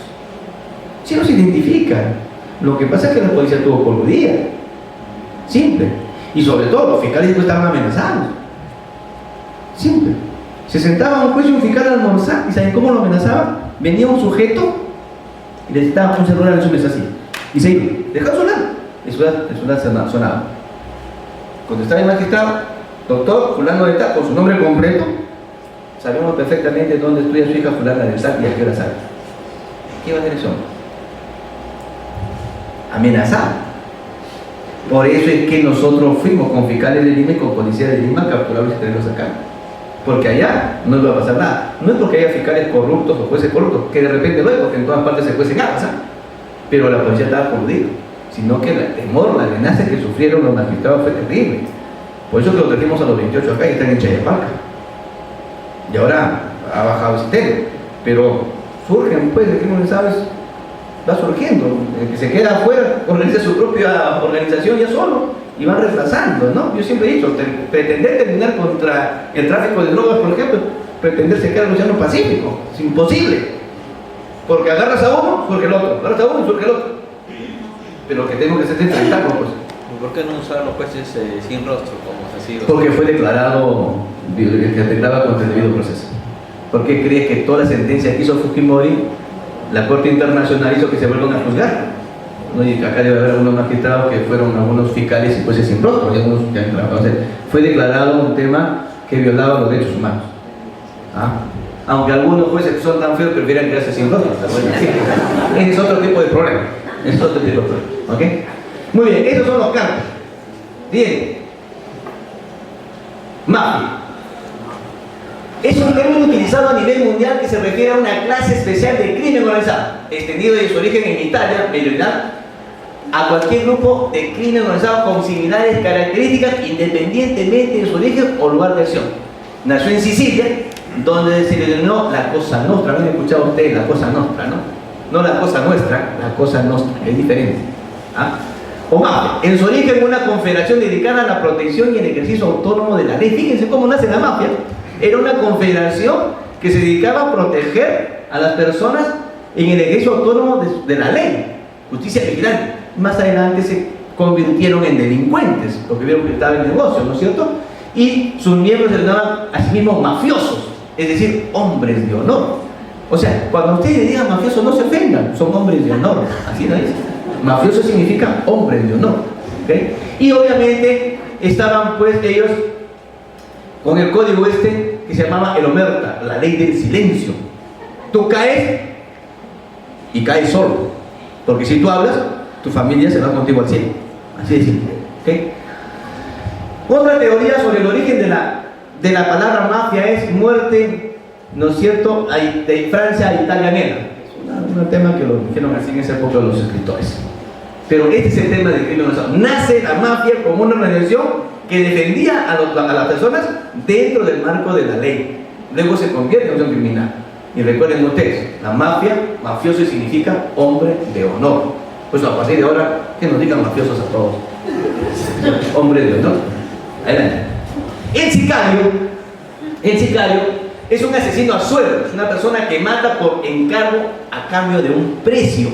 Si los identifican, lo que pasa es que la policía tuvo coludida. Simple. Y sobre todo, los fiscales después estaban amenazados. Simple. Se sentaba un juez y un fiscal a almorzar, ¿y saben cómo lo amenazaban? Venía un sujeto y les daba un celular en su mesa así. Y se iba, dejaba sonar. El celular sonaba. Contestaba el magistrado, doctor, fulano de tal, con su nombre completo. Sabemos perfectamente dónde estudia su hija fulana de tal y a qué hora sale. ¿Qué va a hacer eso? Amenazar. Por eso es que nosotros fuimos con fiscales de Lima y con policías de Lima a capturarlos y traerlos acá. Porque allá no iba a pasar nada. No es porque haya fiscales corruptos o jueces corruptos, que de repente luego, porque en todas partes se cuecen habas, pero la policía estaba coludida, sino que el temor, la amenaza que sufrieron los magistrados fue terrible. Por eso que los trajimos a los 28 acá y están en Chayapalca. Y ahora ha bajado ese tema, pero surgen pues de crímenes, ¿sabes? va surgiendo. El que se queda afuera organiza su propia organización ya solo y van reemplazando, ¿no? Yo siempre he dicho, pretender terminar contra el tráfico de drogas, por ejemplo, pretender secar el Océano Pacífico, es imposible. Porque agarras a uno, surge el otro, agarras a uno y surge el otro. Pero lo que tengo que hacer es enfrentarlo, pues. ¿Por qué no usar los jueces sin rostro, como se ha sido? Porque fue declarado que atentaba contra el debido proceso. ¿Por qué crees que toda la sentencia que hizo Fujimori, la Corte Internacional hizo que se vuelvan a juzgar? ¿No? Y acá debe haber algunos magistrados que fueron algunos fiscales y jueces sin rostro, y algunos que han entrado. Entonces, fue declarado un tema que violaba los derechos humanos. ¿Ah? Aunque algunos jueces que son tan feos prefieren quedarse sin rostro. Bueno, sí. Ese es otro tipo de problema. Es otro tipo de problema. ¿Ok? Muy bien, esos son los campos. Bien. Mafia. Es un término utilizado a nivel mundial que se refiere a una clase especial de crimen organizado, extendido desde su origen en Italia meridional a cualquier grupo de crimen organizado con similares características independientemente de su origen o lugar de acción. Nació en Sicilia, donde se le denominó la Cosa Nostra. ¿No han escuchado ustedes la Cosa Nostra, no? No la Cosa Nuestra, la Cosa Nostra, es diferente. ¿Ah? O mafia, en su origen una confederación dedicada a la protección y el ejercicio autónomo de la ley. Fíjense cómo nace la mafia. Era una confederación que se dedicaba a proteger a las personas en el ejercicio autónomo de la ley, justicia vigilante. Más adelante se convirtieron en delincuentes, porque vieron que estaba el negocio, ¿no es cierto? Y sus miembros se llamaban a sí mismos mafiosos, es decir, hombres de honor. O sea, cuando ustedes le digan mafiosos, no se ofendan, son hombres de honor, así no es. Mafioso significa hombres de honor, ¿okay? Y obviamente estaban pues ellos con el código que se llamaba el Omerta, la ley del silencio. Tú caes y caes solo, porque si tú hablas, tu familia se va contigo al cielo, así de simple, ¿okay? Otra teoría sobre el origen de la palabra mafia es muerte, ¿no es cierto?, de Francia italianera. Es un tema que lo dijeron así en esa época los escritores. Pero este es el tema del crimen organizado. Nace la mafia como una organización que defendía a las personas dentro del marco de la ley. Luego se convierte en organización criminal. Y recuerden ustedes, la mafia, mafioso significa hombre de honor. Pues a partir de ahora, que nos digan mafiosos a todos. Hombre de honor. Adelante. El sicario es un asesino a sueldo, es una persona que mata por encargo a cambio de un precio.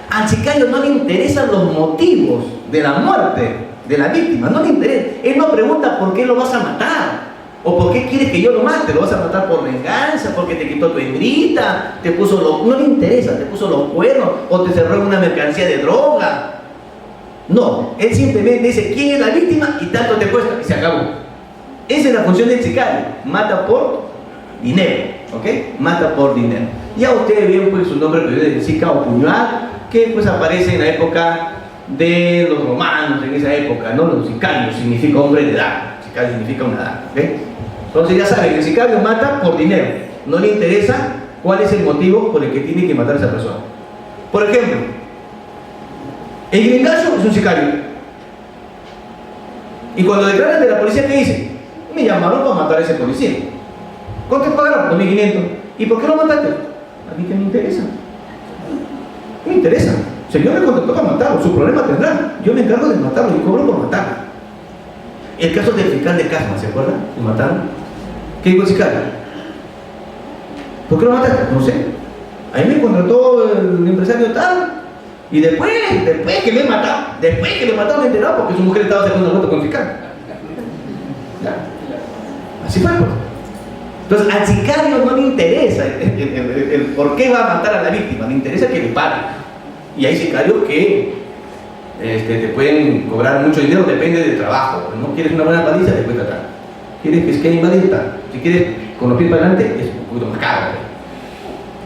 Al sicario no le interesan los motivos de la muerte de la víctima, no le interesa. Él no pregunta por qué lo vas a matar o por qué quieres que yo lo mate. Lo vas a matar por venganza, porque te quitó tu hembrita, no le interesa, te puso los cuernos o te cerró en una mercancía de droga. No, él simplemente dice quién es la víctima y tanto te cuesta y se acabó. Esa es la función del sicario, mata por dinero, ¿ok? Mata por dinero. Ya ustedes ven pues su nombre de sica o puñal, que pues aparece en la época de los romanos, en esa época, ¿no? Los sicarios significa hombre de edad, sicario significa una edad, ¿ok? Entonces ya saben, el sicario mata por dinero, no le interesa cuál es el motivo por el que tiene que matar a esa persona. Por ejemplo, el gringazo es un sicario. Y cuando declaran de la policía, ¿qué dicen? Me llamaron para matar a ese policía. ¿Cuánto te pagaron? 2.500. ¿Y por qué lo mataste? A mí que me interesa. Me interesa. Señor me contrató para matarlo, su problema tendrá. Yo me encargo de matarlo y cobro por matarlo. El caso del fiscal de Casma, ¿se acuerdan? Lo mataron. ¿Qué dijo el sicario? ¿Por qué lo mataste? No sé. Ahí me contrató el empresario tal. Y después que me mataron, me enteraron porque su mujer estaba sacando una foto con el fiscal. ¿Ya? Así fue, pues. Entonces, al sicario no le interesa el por qué va a matar a la víctima, le interesa que le pague. Y hay sicarios que te pueden cobrar mucho dinero, depende del trabajo. No quieres una buena paliza, te puedes tratar. ¿Quieres que quede invadida? Si quieres con los pies para adelante, es un poquito más caro.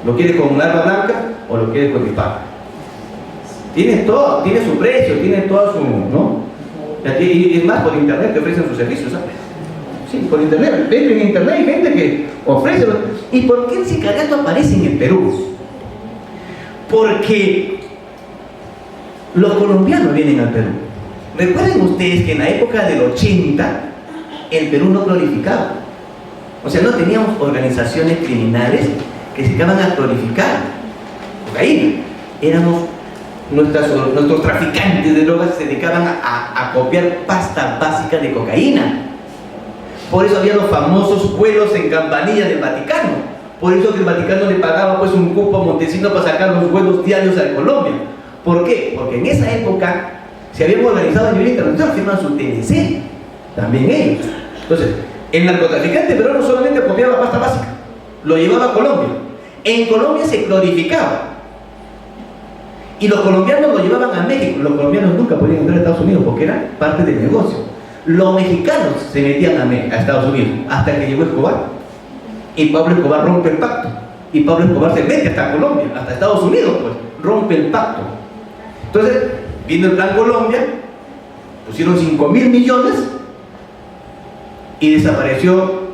¿Lo quieres con un arma blanca o lo quieres con disparo? Tiene todo, tiene su precio, tiene toda su, ¿no? Y es más, por internet te ofrecen sus servicios, ¿sabes? Sí, por internet, vete en internet, hay gente que ofrece. ¿Y por qué el sicariato aparece en el Perú? Porque los colombianos vienen al Perú. Recuerden ustedes que en la época del 80 el Perú no glorificaba. O sea, no teníamos organizaciones criminales que se iban a glorificar cocaína. Nuestros traficantes de drogas se dedicaban a copiar pasta básica de cocaína. Por eso había los famosos vuelos en campanilla del Vaticano. Por eso que el Vaticano le pagaba pues un cupo a Montesino para sacar los vuelos diarios a Colombia. ¿Por qué? Porque en esa época se habían organizado a nivel internacional, firman su TNC, también ellos. Entonces, el narcotraficante peruano solamente copiaba pasta básica, lo llevaba a Colombia. En Colombia se glorificaba. Y los colombianos lo llevaban a México. Los colombianos nunca podían entrar a Estados Unidos porque era parte del negocio. Los mexicanos se metían a Estados Unidos hasta que llegó Escobar. Y Pablo Escobar rompe el pacto. Y Pablo Escobar se mete hasta Colombia, hasta Estados Unidos, pues, rompe el pacto. Entonces, vino el Plan Colombia, pusieron 5.000 millones y desapareció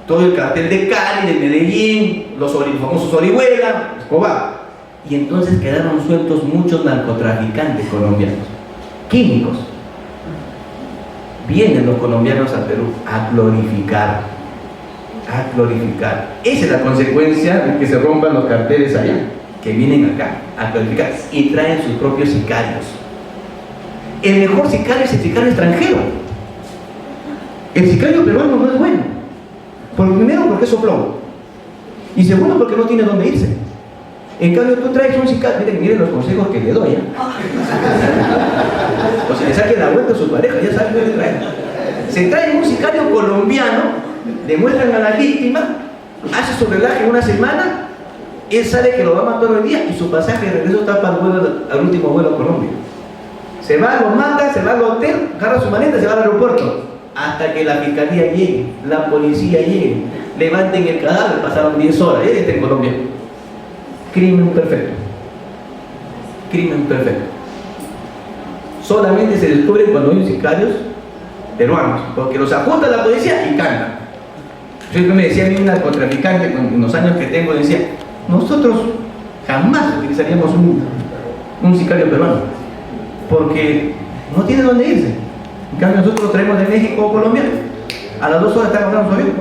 todo el cartel de Cali, de Medellín, los famosos Orihuela, Escobar. Y entonces quedaron sueltos muchos narcotraficantes colombianos, químicos. Vienen los colombianos a Perú a glorificar. Esa es la consecuencia de que se rompan los carteles allá, que vienen acá a glorificar y traen sus propios sicarios. El mejor sicario es el sicario extranjero. El sicario peruano no es bueno. Primero porque es soplón. Y segundo porque no tiene dónde irse. En cambio tú traes un sicario, miren los consejos que le doy, ¿eh? O sea, le saquen la vuelta a su pareja, ya saben dónde traen. Se trae un sicario colombiano, demuestran a la víctima, hace su relaje en una semana, él sabe que lo va a matar hoy día y su pasaje de regreso está para al último vuelo a Colombia. Se va, lo mata, se va al hotel, agarra su maleta, se va al aeropuerto. Hasta que la fiscalía llegue, la policía llegue, levanten el cadáver, pasaron 10 horas, él está en Colombia. Crimen perfecto. Crimen perfecto. Solamente se descubre cuando hay sicarios peruanos, porque los apunta la policía y cantan. Yo me decía a mí un narcotraficante con los años que tengo, decía, nosotros jamás utilizaríamos un sicario peruano, porque no tiene dónde irse. En cambio nosotros lo traemos de México o Colombia, a las 2 horas están hablando su avión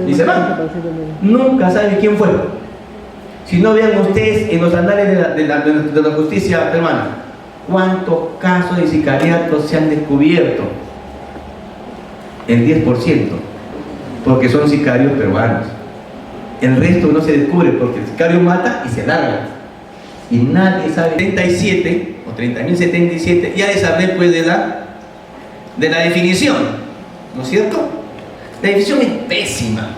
y se van. Nunca saben quién fue. Si no, vean ustedes en los anales de la justicia peruana cuántos casos de sicariatos se han descubierto. El 10%, porque son sicarios peruanos. El resto no se descubre porque el sicario mata y se larga. Y nadie sabe. 37 o 30.077, ya les hablé pues de la definición, ¿no es cierto? La definición es pésima,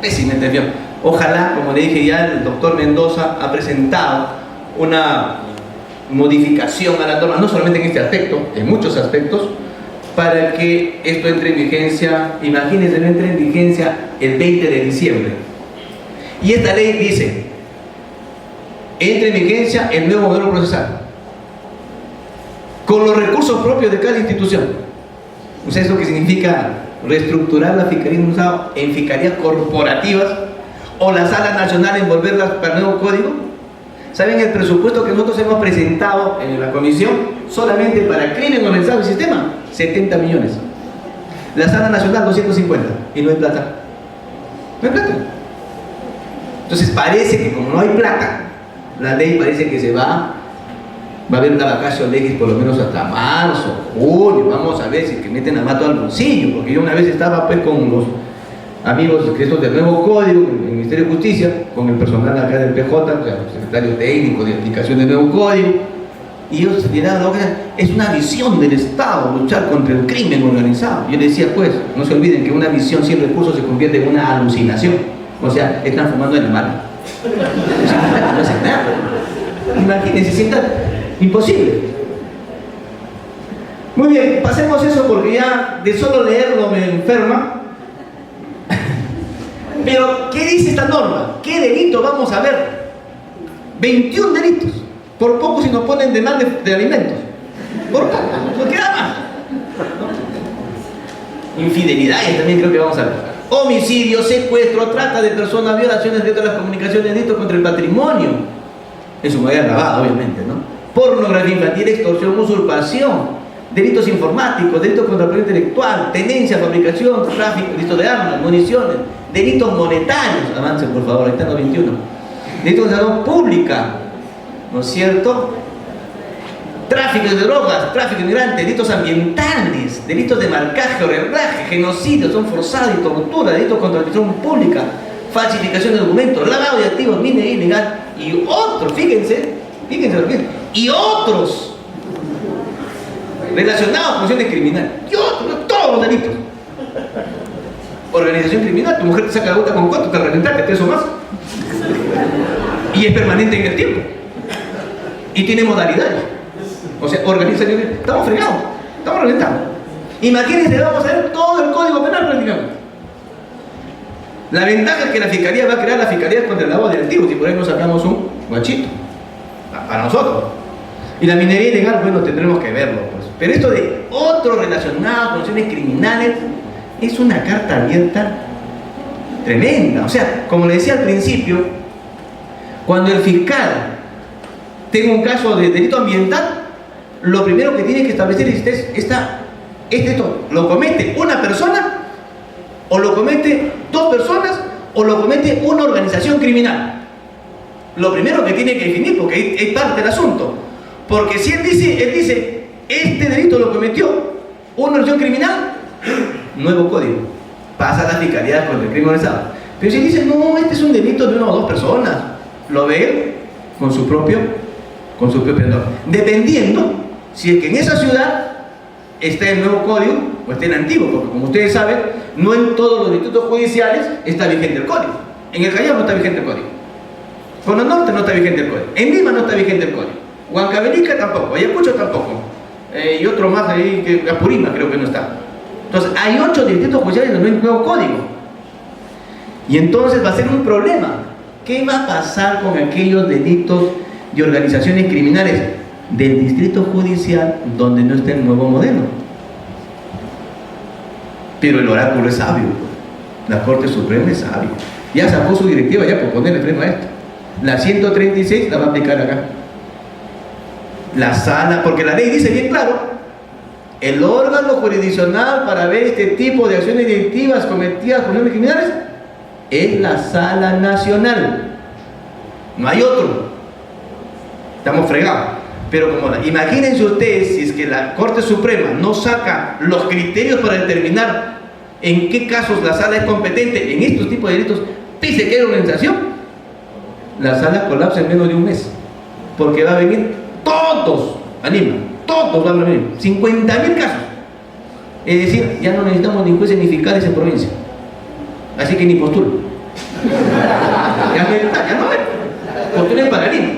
pésima definición. Ojalá, como le dije ya, el doctor Mendoza ha presentado una modificación a la norma, no solamente en este aspecto, en muchos aspectos, para que esto entre en vigencia, imagínense, entre en vigencia el 20 de diciembre. Y esta ley dice, entre en vigencia el nuevo modelo procesal, con los recursos propios de cada institución. O sea, eso que significa reestructurar la fiscalía en fiscalías corporativas o la Sala Nacional envolverlas para el nuevo código. ¿Saben el presupuesto que nosotros hemos presentado en la comisión solamente para crimen organizado del sistema? 70 millones. La Sala Nacional 250 y no hay plata. No hay plata. Entonces parece que como no hay plata, la ley parece que va a haber una vacatio legis por lo menos hasta marzo, junio. Vamos a ver si que meten la mano al bolsillo, porque yo una vez estaba pues con los amigos estos del nuevo código, en el Ministerio de Justicia, con el personal acá del PJ, o sea, el secretario técnico de aplicación del nuevo código, y ellos se tiraban, es una visión del Estado luchar contra el crimen organizado. Yo les decía, pues, no se olviden que una visión sin recursos se convierte en una alucinación, o sea, están fumando en el mar. No hacen nada. Imagínense, sientan imposible. Muy bien, pasemos eso porque ya de solo leerlo me enferma. Pero, ¿qué dice esta norma? ¿Qué delito vamos a ver? 21 delitos. Por poco si nos ponen demanda de alimentos. Por poco, no queda más. Infidelidades también creo que vamos a ver. Homicidio, secuestro, trata de personas, violaciones de las comunicaciones, delitos contra el patrimonio. En su mayoría grabada, obviamente, ¿no? Pornografía infantil, extorsión, usurpación, delitos informáticos, delitos contra la propiedad intelectual, tenencia, fabricación, tráfico, delitos de armas, municiones, delitos monetarios. Avancen, por favor, ahí están los 21. Delitos de salud pública, ¿no es cierto? Tráfico de drogas, tráfico de migrantes, delitos ambientales, delitos de marcaje o reglaje, genocidio, son forzados y tortura, delitos contra la administración pública, falsificación de documentos, lavado de activos, minería ilegal y otros, fíjense, y otros relacionados con acciones criminales, y otros, todos los delitos. Organización criminal, tu mujer te saca la vuelta con cuánto, te reventaste 3 o más. Y es permanente en el tiempo. Y tiene modalidades. O sea, organización, estamos fregados, estamos reventados. Imagínense, vamos a ver todo el Código Penal prácticamente. La ventaja es que la Fiscalía va a crear la Fiscalía contra el lavado de activos, y por ahí nos sacamos un guachito para nosotros. Y la minería ilegal, bueno, tendremos que verlo, pues. Pero esto de otro relacionado con acciones criminales es una carta abierta tremenda. O sea, como le decía al principio, cuando el fiscal tenga un caso de delito ambiental, lo primero que tiene que establecer es esto, ¿lo comete una persona? ¿O lo comete 2 personas? ¿O lo comete una organización criminal? Lo primero que tiene que definir, porque es parte del asunto. Porque si él dice, este delito lo cometió una organización criminal, nuevo código, pasa a la Fiscalía contra el Crimen Organizado. Pero si dice, no, este es un delito de 1 o 2 personas, lo ve él con su propio error. Dependiendo si es que en esa ciudad está el nuevo código o está el antiguo, porque como ustedes saben, no en todos los distritos judiciales está vigente el código. En el Callao no está vigente el código. Cono Norte no está vigente el código. En Lima no está vigente el código. Huancavelica tampoco. Ayacucho tampoco. Y otro más ahí, que Apurima creo que no está. Entonces, hay 8 distritos judiciales donde no hay nuevo código. Y entonces va a ser un problema. ¿Qué va a pasar con aquellos delitos de organizaciones criminales del distrito judicial donde no está el nuevo modelo? Pero el oráculo es sabio, la Corte Suprema es sabia, ya sacó su directiva ya por ponerle freno a esto. La 136 la va a aplicar acá. La sala, porque la ley dice bien claro, el órgano jurisdiccional para ver este tipo de acciones delictivas cometidas por acciones criminales es la Sala Nacional, no hay otro. Estamos fregados. Pero imagínense ustedes si es que la Corte Suprema no saca los criterios para determinar en qué casos la sala es competente en estos tipos de delitos, pese que hay organización, la sala colapsa en menos de un mes, porque va a venir todos van a venir 50.000 casos. Es decir, ya no necesitamos ni jueces ni fiscales en provincia, así que ni postulo. Ya no hay. Postulen para Lima,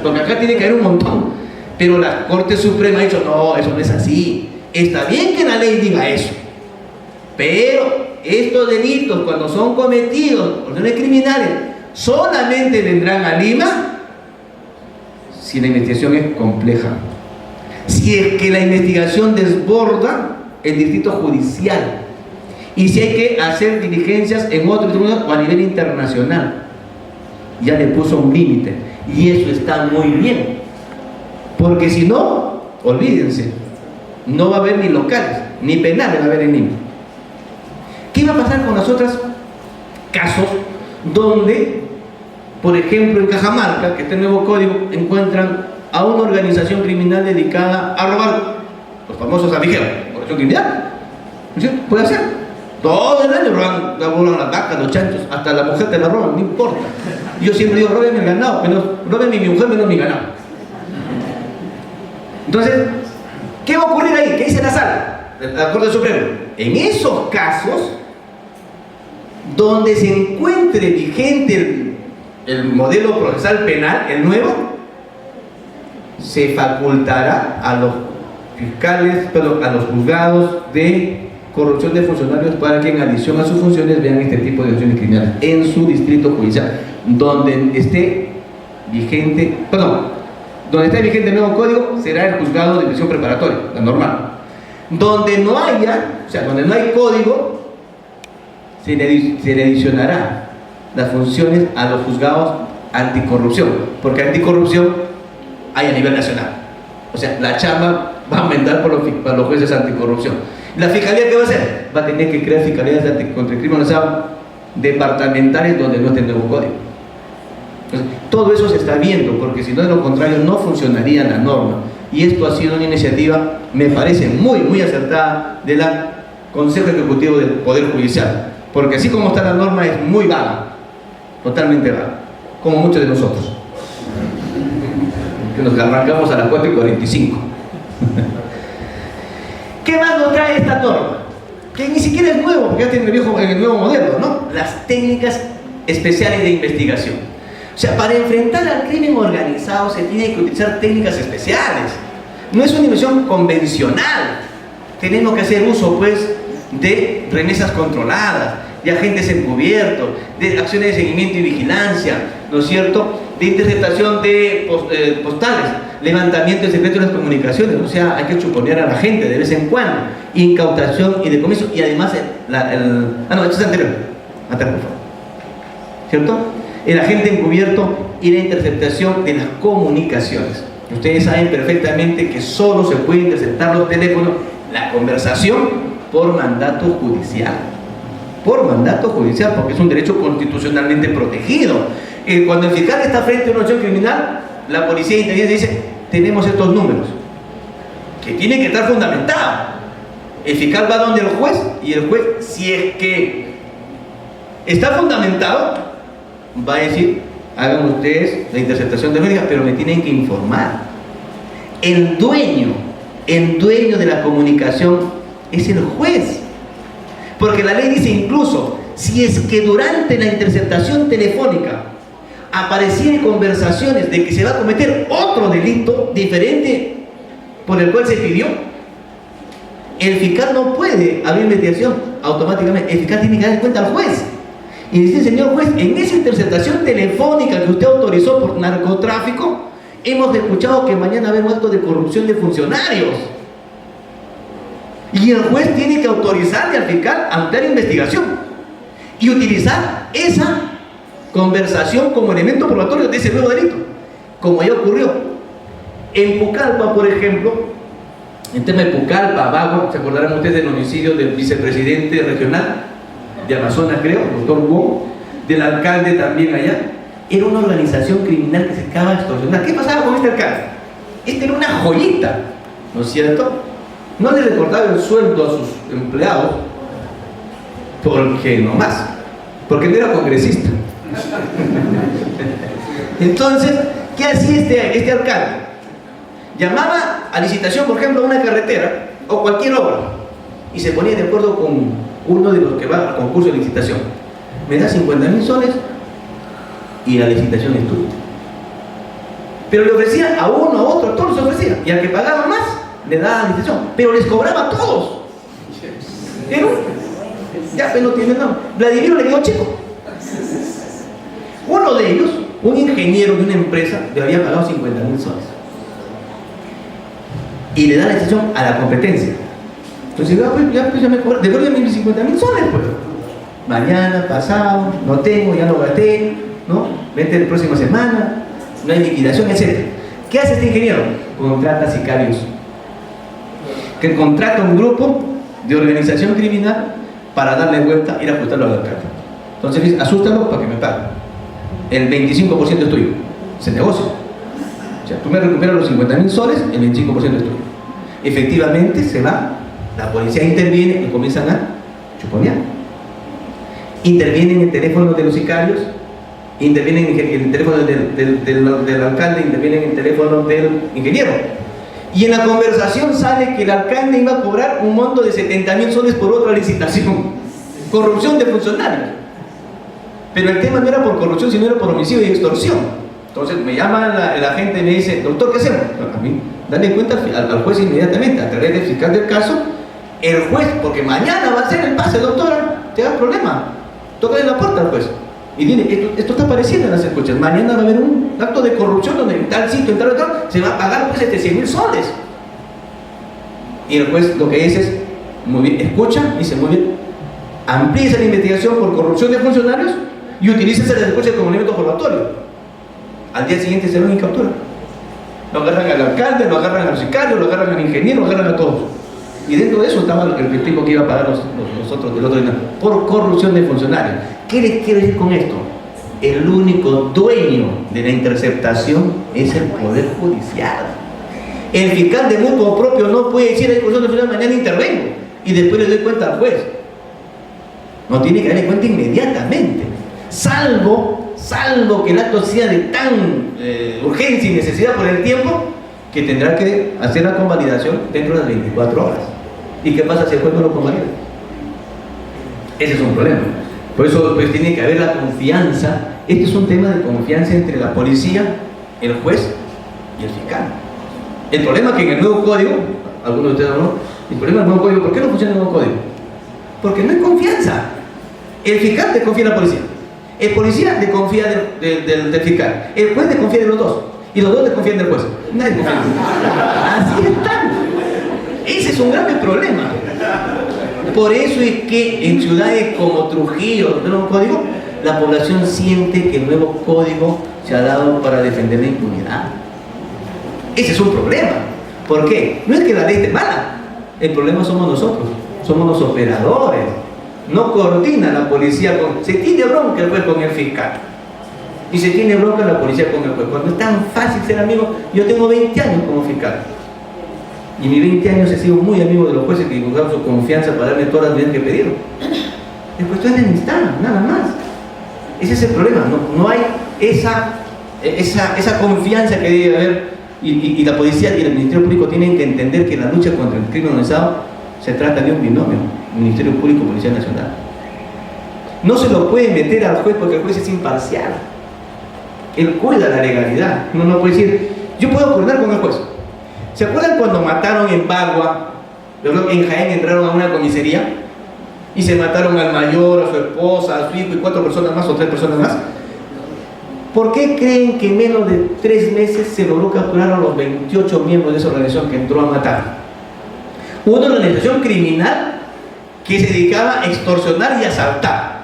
porque acá tiene que haber un montón. Pero la Corte Suprema ha dicho, no, eso no es así. Está bien que la ley diga eso, pero estos delitos, cuando son cometidos por acciones criminales, solamente vendrán a Lima si la investigación es compleja, si es que la investigación desborda el distrito judicial, y si hay que hacer diligencias en otros tribunales o a nivel internacional. Ya le puso un límite, y eso está muy bien, porque si no, olvídense, no va a haber ni locales ni penales, va a haber en Lima. ¿Qué va a pasar con los otros casos donde, por ejemplo, en Cajamarca, que está el nuevo código, encuentran a una organización criminal dedicada a robar, los famosos avijeros, organización criminal? ¿Sí? Puede ser. Todo el año roban las vacas, los chanchos, hasta la mujer te la roban, no importa. Yo siempre digo, róbenme el ganado, róbenme mi mujer menos mi ganado. Entonces, ¿qué va a ocurrir ahí? ¿Qué dice la sala? La Corte Suprema. En esos casos, donde se encuentre vigente el modelo procesal penal, el nuevo, se facultará a los fiscales, a los juzgados de corrupción de funcionarios para que en adición a sus funciones vean este tipo de acciones criminales en su distrito judicial, donde esté vigente el nuevo código, será el juzgado de prisión preparatoria, la normal. Donde no haya, donde no hay código, se le adicionará las funciones a los juzgados anticorrupción, porque anticorrupción hay a nivel nacional. O sea, la chamba va a aumentar para los jueces anticorrupción. ¿La fiscalía qué va a hacer? Va a tener que crear fiscalías contra el crimen organizado departamentales donde no esté el nuevo código. Entonces, todo eso se está viendo, porque si no, de lo contrario, no funcionaría la norma. Y esto ha sido una iniciativa, me parece, muy acertada del Consejo Ejecutivo del Poder Judicial. Porque así como está la norma, es muy vaga, totalmente vaga, como muchos de nosotros, que nos arrancamos a las 4:45. ¿Qué más nos trae esta norma? Que ni siquiera es nuevo, porque ya tiene el nuevo modelo, ¿no? Las técnicas especiales de investigación. O sea, para enfrentar al crimen organizado se tiene que utilizar técnicas especiales. No es una inversión convencional. Tenemos que hacer uso, pues, de remesas controladas, de agentes encubiertos, de acciones de seguimiento y vigilancia, ¿no es cierto?, de interceptación de postales, levantamiento de secretos de las comunicaciones. O sea, hay que chuponear a la gente de vez en cuando, incautación y decomiso, y además esto es anterior, por favor, ¿cierto? El agente encubierto y la interceptación de las comunicaciones. Ustedes saben perfectamente que solo se puede interceptar los teléfonos, la conversación, por mandato judicial. Por mandato judicial, porque es un derecho constitucionalmente protegido. Cuando el fiscal está frente a una acción criminal, la policía de inteligencia dice: tenemos estos números, que tienen que estar fundamentados. El fiscal va donde el juez, y el juez, si es que está fundamentado, va a decir: hagan ustedes la interceptación telefónica, pero me tienen que informar. El dueño de la comunicación es el juez. Porque la ley dice incluso, si es que durante la interceptación telefónica aparecían conversaciones de que se va a cometer otro delito diferente por el cual se pidió, el fiscal no puede abrir investigación automáticamente. El fiscal tiene que dar cuenta al juez y decir: señor juez, en esa interceptación telefónica que usted autorizó por narcotráfico, hemos escuchado que mañana va a haber un acto de corrupción de funcionarios. Y el juez tiene que autorizarle al fiscal a ampliar investigación y utilizar esa conversación como elemento probatorio de ese nuevo delito, como ya ocurrió en Pucallpa, por ejemplo. En tema de Pucallpa, Bago, se acordarán ustedes del homicidio del vicepresidente regional de Amazonas, creo, doctor Hugo, del alcalde también allá. Era una organización criminal que se acaba de extorsionar. ¿Qué pasaba con este alcalde? Este era una joyita, ¿no es cierto? No le recortaba el sueldo a sus empleados, porque no más, porque no era congresista. Entonces, ¿qué hacía este alcalde? Llamaba a licitación, por ejemplo, una carretera o cualquier obra, y se ponía de acuerdo con uno de los que va al concurso de licitación. Me da 50.000 soles y la licitación es tuya. Pero le ofrecía a uno, a otro, a todos les ofrecía, y al que pagaba más le daba la licitación, pero les cobraba a todos. Pero ya pues no tiene nada. Vladimiro le quedó chico. Uno de ellos, un ingeniero de una empresa, le había pagado 50.000 soles y le da la licitación a la competencia. Entonces ya me cobra, devuélveme mis 50.000 soles, pues. Mañana, pasado, no tengo, ya lo gasté, ¿no? Vete la próxima semana, no hay liquidación, etc. ¿Qué hace este ingeniero? Contrata sicarios, que contrata un grupo de organización criminal para darle vuelta, ir a ajustarlo al alcalde. Entonces dice: asústalo para que me pague. El 25% es tuyo. Se negocia. O sea, tú me recuperas los 50.000 soles, el 25% es tuyo. Efectivamente se va, la policía interviene y comienzan a chuponear. Intervienen en el teléfono de los sicarios, intervienen en el teléfono del alcalde, intervienen en el teléfono del ingeniero. Y en la conversación sale que el alcalde iba a cobrar un monto de 70.000 soles por otra licitación. Corrupción de funcionarios. Pero el tema no era por corrupción, sino era por homicidio y extorsión. Entonces me llama el agente y me dice: doctor, ¿qué hacemos? A mí, dale cuenta al juez inmediatamente, a través del fiscal del caso. El juez, porque mañana va a hacer el pase, doctor, te da problema. Tócale la puerta al juez y dile: esto está apareciendo en las escuchas. Mañana va a haber un acto de corrupción donde en tal sitio, en tal otro, se va a pagar pues 700.000 soles. Y el juez lo que dice es: muy bien, escucha, dice: muy bien, amplíese la investigación por corrupción de funcionarios y utilícese las escuchas como elemento probatorio. Al día siguiente se van y captura. Lo agarran al alcalde, lo agarran al sicario, lo agarran al ingeniero, lo agarran a todos. Y dentro de eso estaba el tipo que iba a pagar los otros del otro dinero por corrupción de funcionarios. ¿Qué les quiero decir con esto? el único dueño de la interceptación es el Poder Judicial. El fiscal de mutuo propio no puede decir a la discusión nacional, mañana intervengo y después le doy cuenta al juez. No tiene que darle cuenta inmediatamente, salvo que el acto sea de tan urgencia y necesidad por el tiempo que tendrá que hacer la convalidación dentro de las 24 horas. ¿Y qué pasa si el juez no lo convalida? Ese es un problema. Por eso pues tiene que haber la confianza. Este es un tema de confianza entre la policía, el juez y el fiscal. El problema es que en el nuevo código, algunos de ustedes no, el problema del nuevo código, ¿por qué no funciona el nuevo código? Porque no hay confianza. El fiscal desconfía de la policía, el policía desconfía del fiscal, el juez desconfía de los dos, y los dos desconfían del juez. Nadie confía. Así están. Ese es un grave problema. Por eso es que en ciudades como Trujillo, el nuevo código, la población siente que el nuevo código se ha dado para defender la impunidad. Ese es un problema. ¿Por qué? No es que la ley esté mala, el problema somos nosotros, somos los operadores. No coordina la policía con... Se tiene bronca el juez con el fiscal y se tiene bronca la policía con el juez. Cuando es tan fácil ser amigo, yo tengo 20 años como fiscal y en mis 20 años he sido muy amigo de los jueces que buscaron su confianza para darme todas las medidas que pidieron. Es cuestión de amistad, nada más. Ese es el problema, no hay esa confianza que debe haber. Y la policía y el Ministerio Público tienen que entender que la lucha contra el crimen organizado se trata de un binomio, Ministerio Público y Policía Nacional. No se lo puede meter al juez porque el juez es imparcial. Él cuida la legalidad. Uno no puede decir, yo puedo coordinar con el juez. ¿Se acuerdan cuando mataron en Bagua? En Jaén entraron a una comisaría y se mataron al mayor, a su esposa, a su hijo y 4 personas más o 3 personas más. ¿Por qué creen que en menos de 3 meses se logró capturar a los 28 miembros de esa organización que entró a matar? Una organización criminal que se dedicaba a extorsionar y asaltar.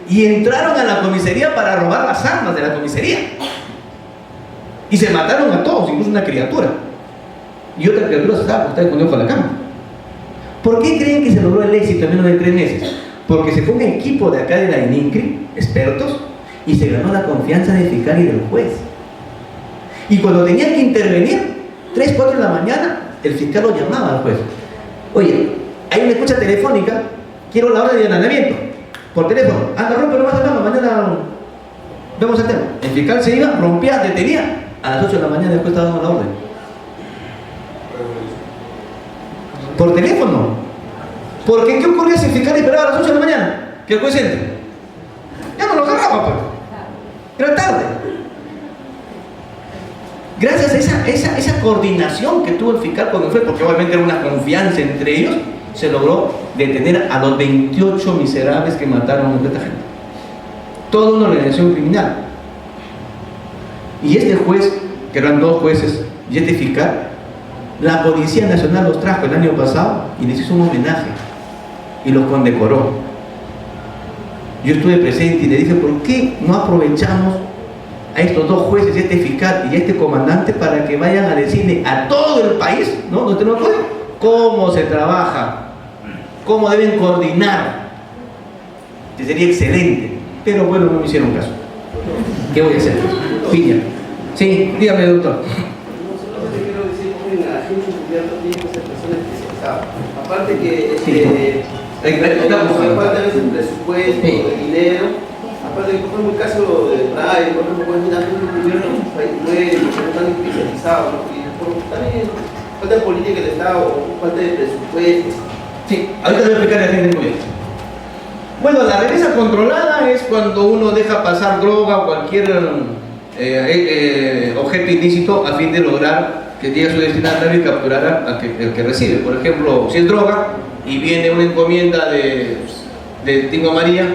Y entraron a la comisaría para robar las armas de la comisaría. Y se mataron a todos, incluso una criatura. Y otra criatura se estaba acostada escondida con la cama. ¿Por qué creen que se logró el éxito en menos de 3 meses? Porque se fue un equipo de acá de la ININCRI, expertos, y se ganó la confianza del fiscal y del juez. Y cuando tenían que intervenir, 3, 4 de la mañana, el fiscal lo llamaba al juez. Oye, hay una escucha telefónica, quiero la orden de allanamiento, por teléfono. Anda, rompe nomás la cama, mañana vemos el tema. El fiscal se iba, rompía, detenía. A las 8 de la mañana el juez estaba dando la orden. Por teléfono. Porque ¿qué ocurría si el fiscal esperaba a las 8 de la mañana? Que el juez entre. Ya no lo agarraba, pues. Era tarde. Gracias a esa coordinación que tuvo el fiscal con el juez, porque obviamente era una confianza entre ellos, se logró detener a los 28 miserables que mataron a esta gente. Toda una organización criminal. Y este juez, que eran 2 jueces, y este fiscal, la Policía Nacional los trajo el año pasado y les hizo un homenaje y los condecoró. Yo estuve presente y le dije, ¿por qué no aprovechamos a estos 2 jueces, y a este fiscal y a este comandante, para que vayan a decirle a todo el país, ¿no?, donde no pueden, cómo se trabaja, cómo deben coordinar? Que sería excelente, pero bueno, no me hicieron caso. ¿Qué voy a hacer? Piña. Sí, dígame, doctor. Solamente quiero decir que la gente gobierno tiene que ser personas especializadas. Aparte que aparte a veces el presupuesto, el dinero, aparte que por ejemplo el caso de Braille, por ejemplo, pues la gente gobierno en un país nuevo, no están especializados, ¿no? Y por también falta de política del Estado, falta de presupuesto. Sí, ahorita le voy a explicar a la gente en gobierno. Bueno, la remesa controlada es cuando uno deja pasar droga o cualquier objeto ilícito a fin de lograr que llegue a su destinatario y capturar al que recibe. Por ejemplo, si es droga y viene una encomienda de Tingo María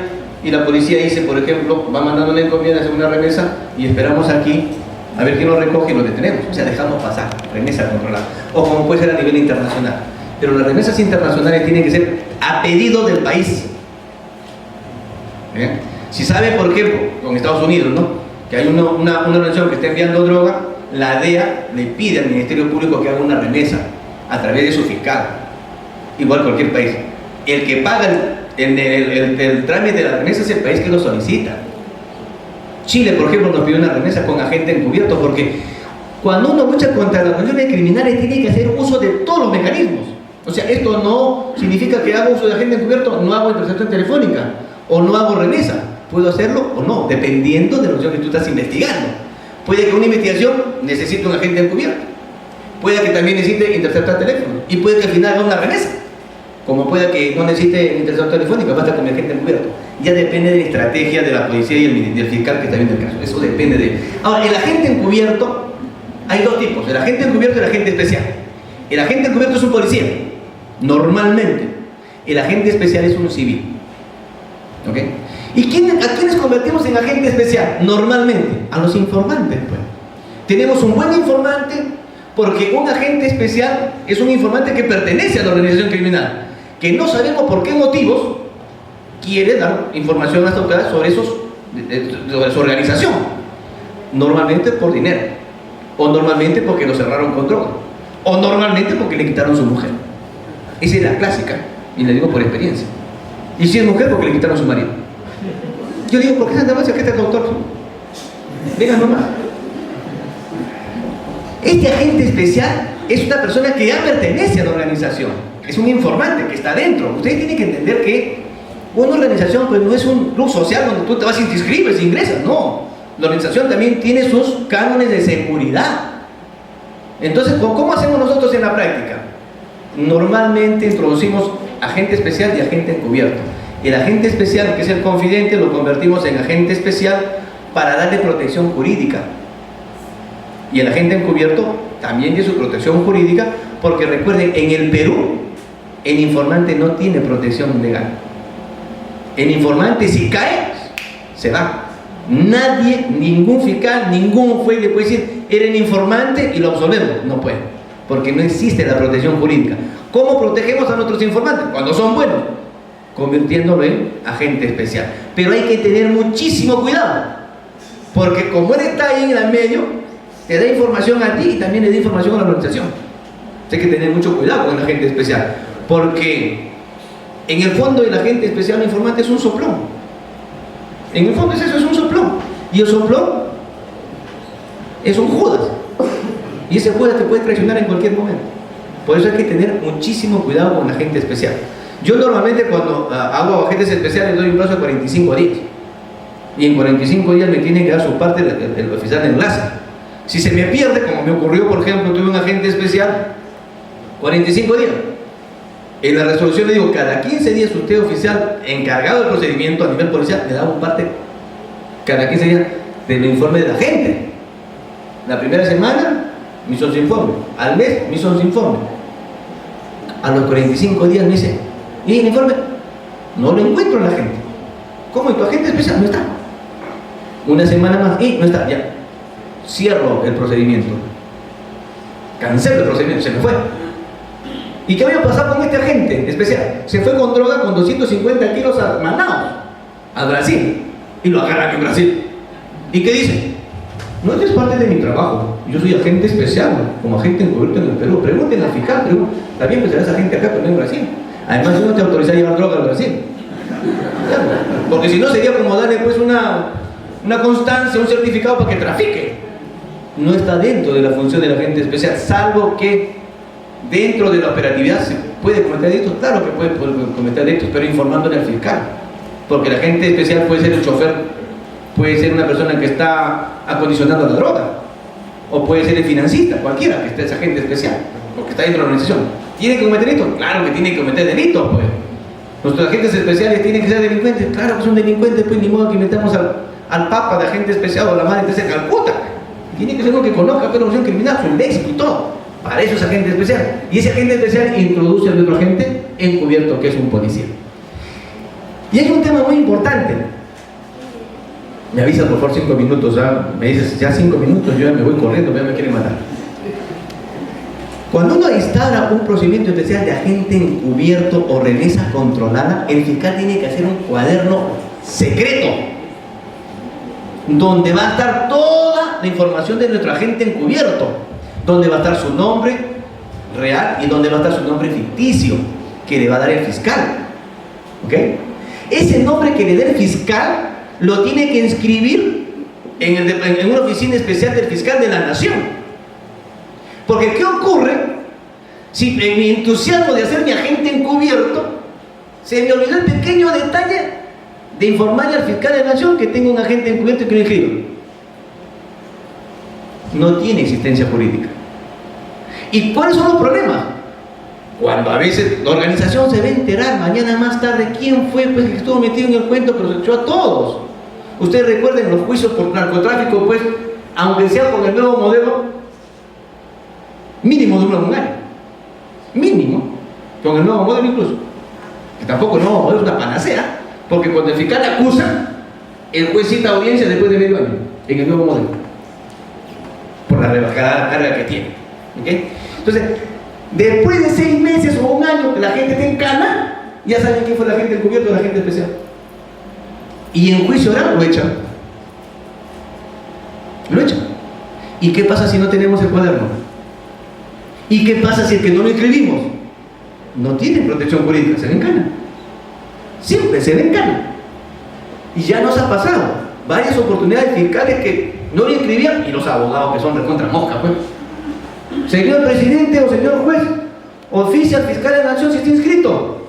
y la policía dice, por ejemplo, va mandando una encomienda, hace una remesa y esperamos aquí a ver quién lo recoge y lo detenemos. O sea, dejamos pasar, remesa controlada. O como puede ser a nivel internacional. Pero las remesas internacionales tienen que ser a pedido del país. ¿Bien? Si saben, por ejemplo, con Estados Unidos, ¿no?, que hay una organización que está enviando droga, la DEA le pide al Ministerio Público que haga una remesa a través de su fiscal. Igual cualquier país. El que paga el trámite de la remesa es el país que lo solicita. Chile, por ejemplo, nos pidió una remesa con agente encubierto, porque cuando uno lucha contra las organizaciones criminales tiene que hacer uso de todos los mecanismos. O sea, esto no significa que hago uso de agente encubierto, no hago intercepción telefónica o no hago remesa. Puedo hacerlo o no, dependiendo de lo que tú estás investigando. Puede que una investigación necesite un agente encubierto, puede que también necesite interceptar teléfono, y puede que al final haga una remesa, como puede que no necesite intercepción telefónica, basta con mi agente encubierto. Ya depende de la estrategia de la policía y del fiscal que está viendo el caso. Eso depende de... Ahora, el agente encubierto, hay dos tipos, el agente encubierto y el agente especial. El agente encubierto es un policía, normalmente. El agente especial es un civil. ¿Ok? ¿Y a quiénes convertimos en agente especial? Normalmente, a los informantes, pues. Tenemos un buen informante, porque un agente especial es un informante que pertenece a la organización criminal, que no sabemos por qué motivos quiere dar información a las autoridades sobre su organización. Normalmente por dinero, o normalmente porque lo cerraron con droga, o normalmente porque le quitaron su mujer. Esa es la clásica, y le digo por experiencia. Y si es mujer, porque le quitaron su marido. Yo digo, ¿por qué Santa Marcia que este doctor? Venga nomás. Este agente especial es una persona que ya pertenece a la organización, es un informante que está dentro. Ustedes tienen que entender que una organización pues no es un club social donde tú te vas y te inscribes e ingresas, no. La organización también tiene sus cánones de seguridad. Entonces, ¿cómo hacemos nosotros en la práctica? Normalmente introducimos agente especial y agente encubierto. El agente especial, que es el confidente, lo convertimos en agente especial para darle protección jurídica. Y el agente encubierto también tiene su protección jurídica, porque recuerden, en el Perú, el informante no tiene protección legal. El informante, si cae, se va. Nadie, ningún fiscal, ningún juez le puede decir, era el informante y lo absolvemos. No puede, porque no existe la protección jurídica. ¿Cómo protegemos a nuestros informantes? Cuando son buenos, convirtiéndolo en agente especial. Pero hay que tener muchísimo cuidado, porque como él está ahí en el medio, te da información a ti y también le da información a la organización. Hay que tener mucho cuidado con el agente especial, porque en el fondo el agente especial o informante es un soplón. En el fondo es eso, es un soplón. Y el soplón es un Judas. Y ese Judas te puede traicionar en cualquier momento. Por eso hay que tener muchísimo cuidado con el agente especial. Yo normalmente cuando hago agentes especiales doy un plazo de 45 días. Y en 45 días me tiene que dar su parte el oficial de enlace. Si se me pierde, como me ocurrió, por ejemplo, tuve un agente especial, 45 días. En la resolución le digo, cada 15 días usted, oficial encargado del procedimiento a nivel policial, me da un parte cada 15 días del informe de la gente. La primera semana me hizo su informe, al mes me hizo su informe. A los 45 días me dice, ¿y el informe? No lo encuentro en la gente. ¿Cómo? ¿Y tu agente especial? No está. Una semana más, y no está, ya. Cierro el procedimiento. Cancelo el procedimiento, se me fue. ¿Y qué había pasado con este agente especial? Se fue con droga con 250 kilos a Manaus, a Brasil, y lo agarran en Brasil. ¿Y qué dice? No es parte de mi trabajo. Yo soy agente especial, como agente encubierto en el Perú. Pregúntenle al fiscal, está bien, pues serás agente acá, pero no en Brasil. Además, yo no te autorizé a llevar droga al Brasil. Claro, porque si no sería como darle pues una constancia, un certificado para que trafique. No está dentro de la función del agente especial, salvo que dentro de la operatividad se puede cometer delitos. Claro que puede cometer delitos, pero informándole al fiscal. Porque el agente especial puede ser el chofer, puede ser una persona que está acondicionando la droga, o puede ser el financista, cualquiera que esté ese agente especial, porque está dentro de la organización. ¿Tiene que cometer delitos? Claro que tiene que cometer delitos, pues. Nuestros agentes especiales tienen que ser delincuentes. Claro que son delincuentes, pues ni modo que metamos al papa de agente especial o la madre Teresa de Calcuta. Tiene que ser uno que conozca la organización criminal, su léxico y todo. Para eso es agente especial. Y ese agente especial introduce a nuestro agente encubierto, que es un policía. Y hay un tema muy importante. Me avisas por favor 5 minutos, ¿ya? Me dices ya 5 minutos, yo ya me voy corriendo, ya me quieren matar. Cuando uno instaura un procedimiento especial de agente encubierto o remesa controlada, el fiscal tiene que hacer un cuaderno secreto donde va a estar toda la información de nuestro agente encubierto, donde va a estar su nombre real y donde va a estar su nombre ficticio que le va a dar el fiscal. ¿Ok? Ese nombre que le dé el fiscal lo tiene que inscribir en una oficina especial del fiscal de la Nación. Porque ¿qué ocurre si en mi entusiasmo de hacer mi agente encubierto se me olvidó el pequeño detalle de informarle al fiscal de la Nación que tengo un agente encubierto y que lo inscribo? No tiene existencia jurídica. ¿Y cuáles son los problemas? Cuando a veces la organización se va a enterar mañana más tarde quién fue pues, que estuvo metido en el cuento, pero se echó a todos. Ustedes recuerden los juicios por narcotráfico, pues, aunque sea con el nuevo modelo, mínimo dura un año. Mínimo, con el nuevo modelo incluso. Que tampoco no es una panacea, porque cuando el fiscal acusa, el juez cita audiencia después de medio año, en el nuevo modelo. Por la rebajada carga que tiene. ¿Okay? Entonces, después de 6 meses o un año que la gente esté en cana, ya saben quién fue la gente encubierta o la gente especial. Y en juicio oral lo echan. Lo echan. ¿Y qué pasa si no tenemos el cuaderno? ¿Y qué pasa si el que no lo escribimos no tiene protección jurídica? Se le encana. Siempre se le encana. Y ya nos ha pasado varias oportunidades fiscales que no lo inscribían y los abogados que son recontra mosca, pues. Señor presidente o señor juez, oficia al fiscal de la Nación si está inscrito.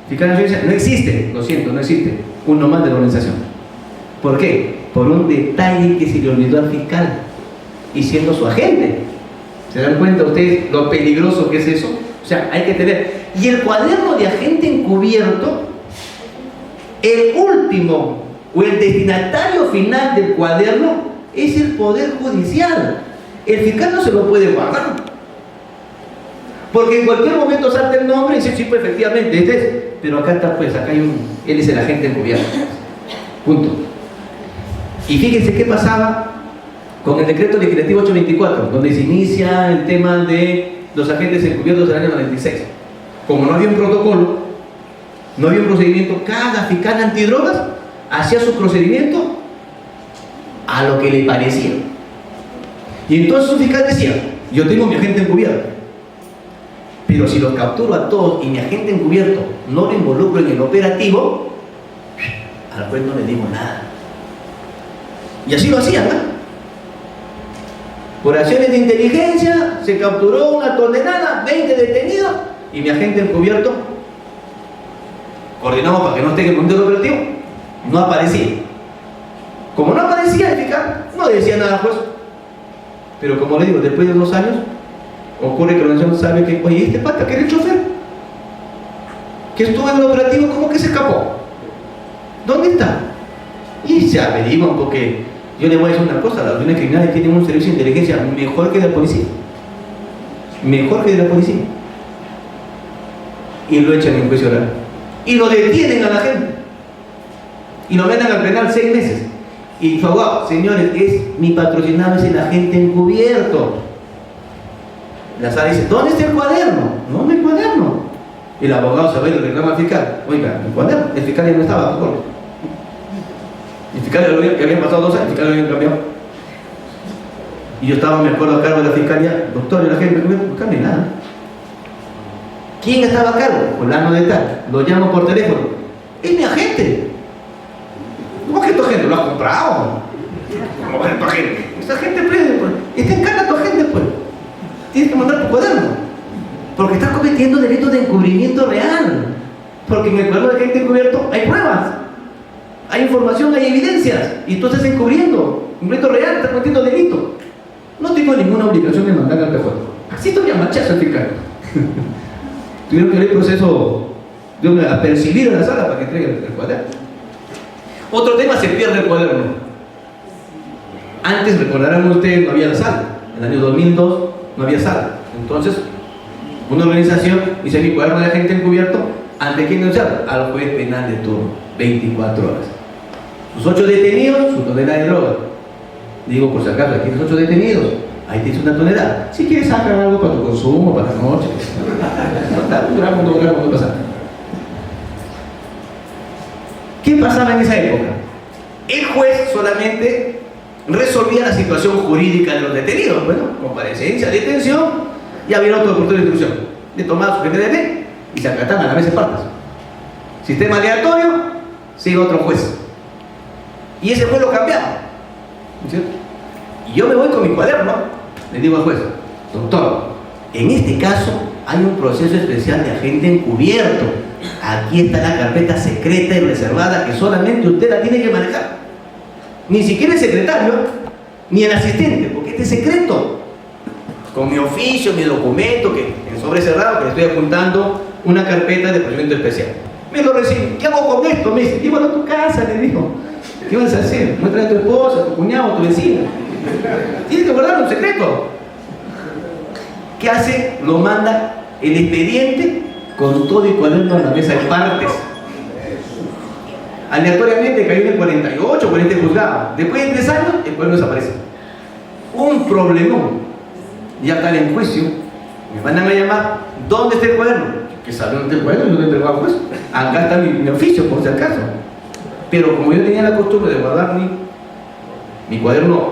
Fiscal de la Nación dice, no existe, lo siento, no existe. Uno más de la organización. ¿Por qué? Por un detalle que se le olvidó al fiscal y siendo su agente. ¿Se dan cuenta ustedes lo peligroso que es eso? O sea, hay que tener. Y el cuaderno de agente encubierto, el último o el destinatario final del cuaderno es el Poder Judicial. El fiscal no se lo puede guardar. Porque en cualquier momento salta el nombre y dice, sí, pues efectivamente, este es. Pero acá está, pues, acá hay él es el agente encubierto. Punto. Y fíjense qué pasaba con el decreto legislativo 824, donde se inicia el tema de los agentes encubiertos del año 96. Como no había un protocolo, no había un procedimiento, cada fiscal antidrogas hacía su procedimiento a lo que le parecía. Y entonces un fiscal decía, yo tengo mi agente encubierto, pero si los capturo a todos y mi agente encubierto no lo involucro en el operativo, al juez no le digo nada. Y así lo hacían, ¿no? Por acciones de inteligencia se capturó una tonelada, 20 detenidos, y mi agente encubierto, coordinamos para que no esté en el momento del operativo, no aparecía. Como no aparecía el fiscal, no decía nada al juez. Pero como le digo, después de 2 años, ocurre que la organización sabe que, oye, este pata que era el chofer, que estuvo en el operativo, ¿cómo que se escapó? ¿Dónde está? Y se averiguan, porque yo le voy a decir una cosa, las organizaciones criminales tienen un servicio de inteligencia mejor que de la policía. Mejor que de la policía. Y lo echan en juicio oral. Y lo detienen a la gente. Y lo meten al penal 6 meses. Y su abogado, señores, mi patrocinado es el agente encubierto. La sala dice, ¿dónde está el cuaderno? No, no hay cuaderno. El abogado se va y le reclama al fiscal. Oiga, el cuaderno, el fiscal ya no estaba, ¿por qué? El fiscal que habían pasado 2 años, el fiscal lo habían cambiado. Y yo estaba, me acuerdo, a cargo de la fiscalía, doctor, el agente encubierto, no cambia nada. ¿Quién estaba a cargo? Fulano de tal. Lo llamo por teléfono. Es mi agente. ¿Cómo que tu agente? ¿Lo has comprado? ¿Cómo va a ser tu agente? Esa gente prende, pues. Está en cana tu agente, pues. Tienes que mandar tu cuaderno. Porque estás cometiendo delitos de encubrimiento real. Porque en el cuaderno de agente encubierto hay pruebas. Hay información, hay evidencias. Y tú estás encubriendo. Un delito real, estás cometiendo delito. No tengo ninguna obligación de mandar al cajón. Así todavía machazo el fiscal. Tuvieron que ir el proceso de apercibir a la sala para que entregue el cuaderno. Otro tema, se pierde el cuaderno. Antes, recordarán ustedes, no había la sala. En el año 2002 no había sala. Entonces, una organización dice, mi cuaderno de agente encubierto, ¿ante quién denunciar? Al juez penal de turno, 24 horas. Sus 8 detenidos, su tonelada de droga. Digo, por si acaso, aquí tienes 8 detenidos. Ahí tienes una tonelada. Si quieres sacar algo para tu consumo, para las noches. No gramo, no pasa. ¿Qué pasaba en esa época? El juez solamente resolvía la situación jurídica de los detenidos. Bueno, comparecencia, detención, y había otro oportunidad de instrucción. Le tomaba su GTDM y se acataban a la vez en partes. Sistema aleatorio, sigue otro juez. Y ese juez lo cambiaba. ¿no es cierto? Y yo me voy con mi cuaderno, le digo al juez, doctor, en este caso hay un proceso especial de agente encubierto. Aquí está la carpeta secreta y reservada que solamente usted la tiene que manejar. Ni siquiera el secretario, ni el asistente, porque este es secreto. Con mi oficio, mi documento, que en sobre cerrado, que le estoy apuntando una carpeta de procedimiento especial. Me lo recibe. ¿Qué hago con esto? Me dice, llévalo a tu casa, le dijo. ¿Qué vas a hacer? Muéstrale a tu esposa, a tu cuñado, a tu vecino. Tienes que guardar un secreto. ¿Qué hace? Lo manda el expediente con todo y cuaderno a la mesa de partes. Aleatoriamente cayó en el 48, 40 juzgados. Después de 3 años, el cuaderno desaparece. Un problemón. Ya está en juicio. Me mandan a llamar. ¿Dónde está el cuaderno? Que sabe dónde está el cuaderno, yo lo he entregado al juez. Acá está mi oficio, por si acaso. Pero como yo tenía la costumbre de guardar mi cuaderno,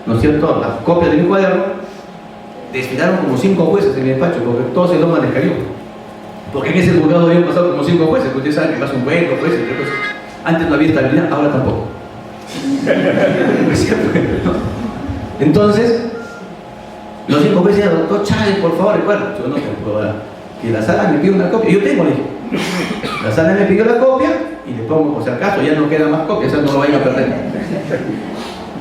¿no es cierto?, las copias de mi cuaderno, desfilaron como 5 jueces en mi despacho, porque todos se lo les cayó. Porque en ese juzgado habían pasado como 5 jueces, que ustedes saben que pasa un juez, 2 jueces, 3 jueces. Antes no había estabilidad, ahora tampoco. ¿No es cierto? Entonces, los 5 jueces decían, doctor Chávez, por favor, recuerda. Yo no te puedo dar. Que la sala me pide una copia. Yo tengo, le dije. La sala me pidió la copia y le pongo, por si acaso, ya no queda más copias, no lo vayan a perder.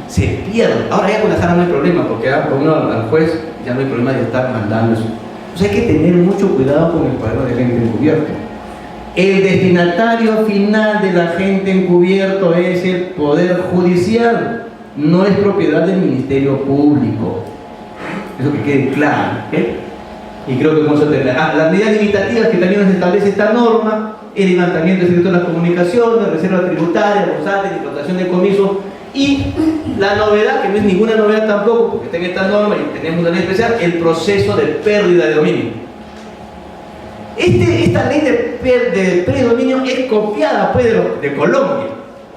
Se pierde. Ahora ya con la sala no hay problema, porque con uno al juez ya no hay problema de estar mandando eso. O sea, hay que tener mucho cuidado con el cuaderno de agente encubierto. El destinatario final del agente encubierto es el Poder Judicial, no es propiedad del Ministerio Público. Eso que quede claro, ¿eh? Y creo que vamos a tener las medidas limitativas que también nos establece esta norma, el levantamiento del secreto de las comunicaciones, reserva tributaria, bursátil, implantación de comiso, y la novedad, que no es ninguna novedad tampoco, porque está en esta norma y tenemos una ley especial, el proceso de pérdida de dominio. Esta ley de predominio es copiada pues, de Colombia,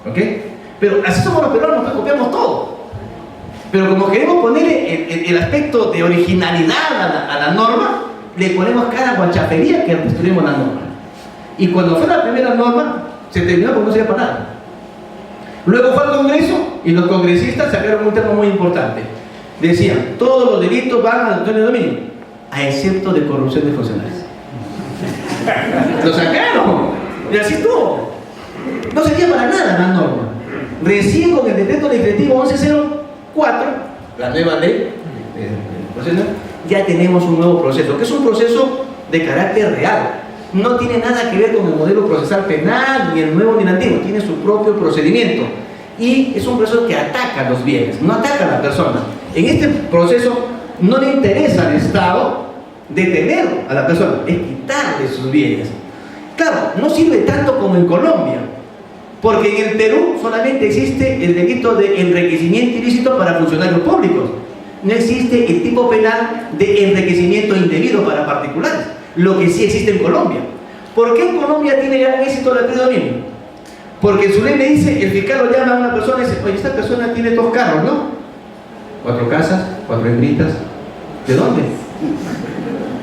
¿ok? Pero así somos los peruanos, nos copiamos todo. Pero como queremos poner el aspecto de originalidad a la norma, le ponemos cada guachafería que destruimos la norma. Y cuando fue la primera norma, se terminó porque no servía para nada. Luego fue al Congreso y los congresistas sacaron un tema muy importante. Decían, todos los delitos van al dueño de dominio, a excepto de corrupción de funcionarios. Lo sacaron y así estuvo. No servía para nada la norma. Recién con el decreto legislativo 1104, la nueva ley ya tenemos un nuevo proceso, que es un proceso de carácter real. No tiene nada que ver con el modelo procesal penal, ni el nuevo ni el antiguo, tiene su propio procedimiento. Y es un proceso que ataca los bienes, no ataca a la persona. En este proceso no le interesa al Estado detener a la persona, es quitarle sus bienes. Claro, no sirve tanto como en Colombia, porque en el Perú solamente existe el delito de enriquecimiento ilícito para funcionarios públicos. No existe el tipo penal de enriquecimiento indebido para particulares, lo que sí existe en Colombia. ¿Por qué en Colombia tiene gran éxito el predominio? Porque en su ley le dice, el fiscal lo llama a una persona y dice, oye, esta persona tiene 2 carros, ¿no? 4 casas, 4 hembritas. ¿De dónde?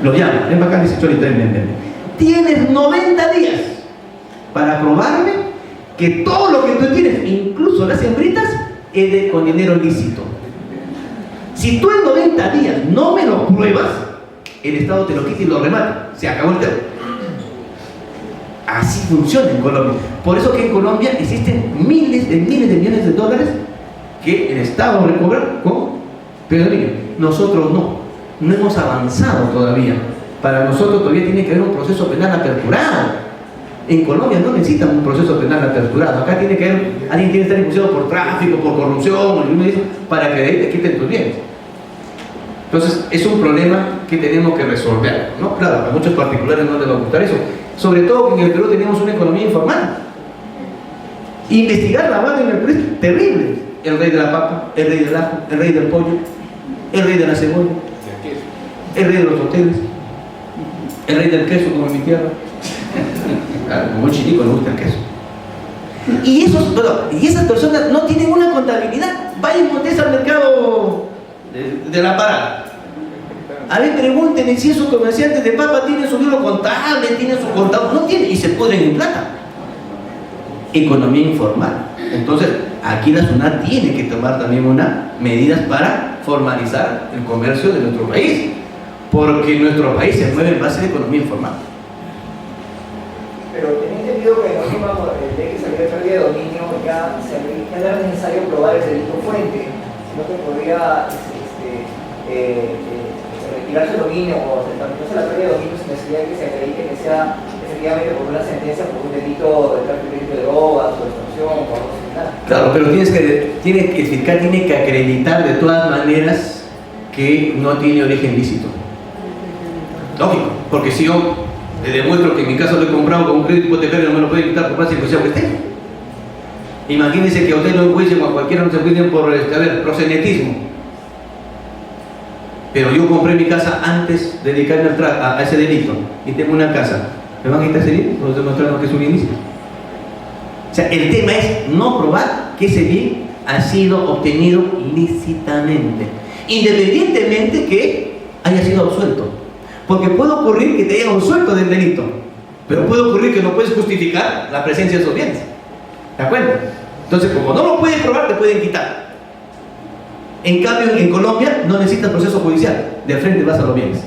Lo llama, ven para acá, dice Cholita, ven. Tienes 90 días para probarme que todo lo que tú tienes, incluso las hembritas, es con dinero lícito. Si tú en 90 días no me lo pruebas, el Estado te lo quita y lo remata. Se acabó el tema. Así funciona en Colombia. Por eso que en Colombia existen miles de millones de dólares que el Estado recobra con predominio. Nosotros no hemos avanzado todavía. Para nosotros todavía tiene que haber un proceso penal aperturado. En Colombia no necesitan un proceso penal aperturado. Acá tiene que haber, alguien tiene que estar impulsado por tráfico, por corrupción, para que de ahí te quiten tus bienes. Entonces, es un problema que tenemos que resolver, ¿no? Claro, a muchos particulares no les va a gustar eso. Sobre todo que en el Perú tenemos una economía informal. Investigar la vaga en el Perú es terrible. El rey de la papa, el rey del ajo, el rey del pollo, el rey de la cebolla, el rey de los hoteles, el rey del queso, como en mi tierra. Claro, como un chico le gusta el queso. Y esas personas no tienen una contabilidad. Vayan ustedes al mercado de la parada. A ver, pregúntenle si esos comerciantes de papa tienen su libro contable, tienen su contador. No tienen y se pudren en plata. economía informal. Entonces, aquí la SUNAT tiene que tomar también unas medidas para formalizar el comercio de nuestro país, porque nuestro país se mueve en base a la economía informal. Pero tenía entendido que en la última ley que salió de pérdida de dominio ya no era necesario probar el delito fuente, sino que podría retirarse el dominio o tratarse la pérdida de dominio sin necesidad de que se acredite que sea efectivamente por una sentencia por un delito de tráfico de drogas o de extorsión o algo similar. Claro, pero el fiscal tiene que acreditar de todas maneras que no tiene origen lícito. Lógico, porque si yo le demuestro que en mi caso lo he comprado con un crédito hipotecario, no me lo puede quitar por más circunstancia que esté. Imagínense que a usted lo enjuicien o a cualquiera no se enjuicien por proxenetismo. Pero yo compré mi casa antes de dedicarme a ese delito y tengo una casa. ¿Me van a quitar ese bien? ¿Por demostrarnos que es un ilícito? O sea, el tema es no probar que ese bien ha sido obtenido lícitamente, independientemente que haya sido absuelto. Porque puede ocurrir que te hayan absuelto del delito, pero puede ocurrir que no puedes justificar la presencia de esos bienes. ¿De acuerdo? Entonces, como no lo puedes probar, te pueden quitar. En cambio, en Colombia no necesitas proceso judicial, de frente vas a los bienes.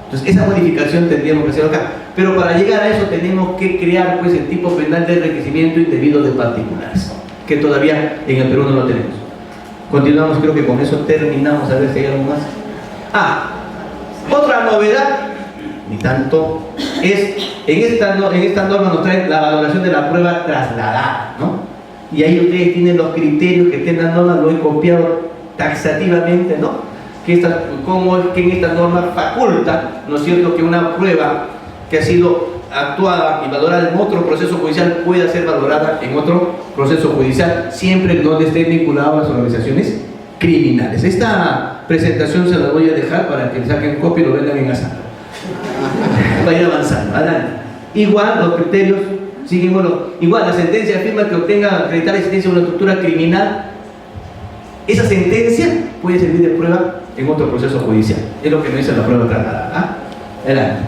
Entonces, esa modificación tendríamos que hacer acá. Pero para llegar a eso tenemos que crear pues, el tipo penal de enriquecimiento indebido de particulares, que todavía en el Perú no lo tenemos. Continuamos, creo que con eso terminamos, a ver si hay algo más. Otra novedad, ni tanto, es en esta norma nos trae la valoración de la prueba trasladada, ¿no? Y ahí ustedes tienen los criterios que tiene la norma, lo he copiado taxativamente, ¿no? Cómo es que en esta norma faculta, ¿no es cierto?, que una prueba que ha sido actuada y valorada en otro proceso judicial pueda ser valorada en otro proceso judicial, siempre donde esté vinculado a las organizaciones criminales. Esta presentación se la voy a dejar para que le saquen copia y lo vendan en asado. Va a ir avanzando, adelante. Igual los criterios, seguimos. Igual la sentencia afirma que obtenga acreditar la existencia de una estructura criminal. Esa sentencia puede servir de prueba en otro proceso judicial. Es lo que me dice la prueba trasladada. Adelante.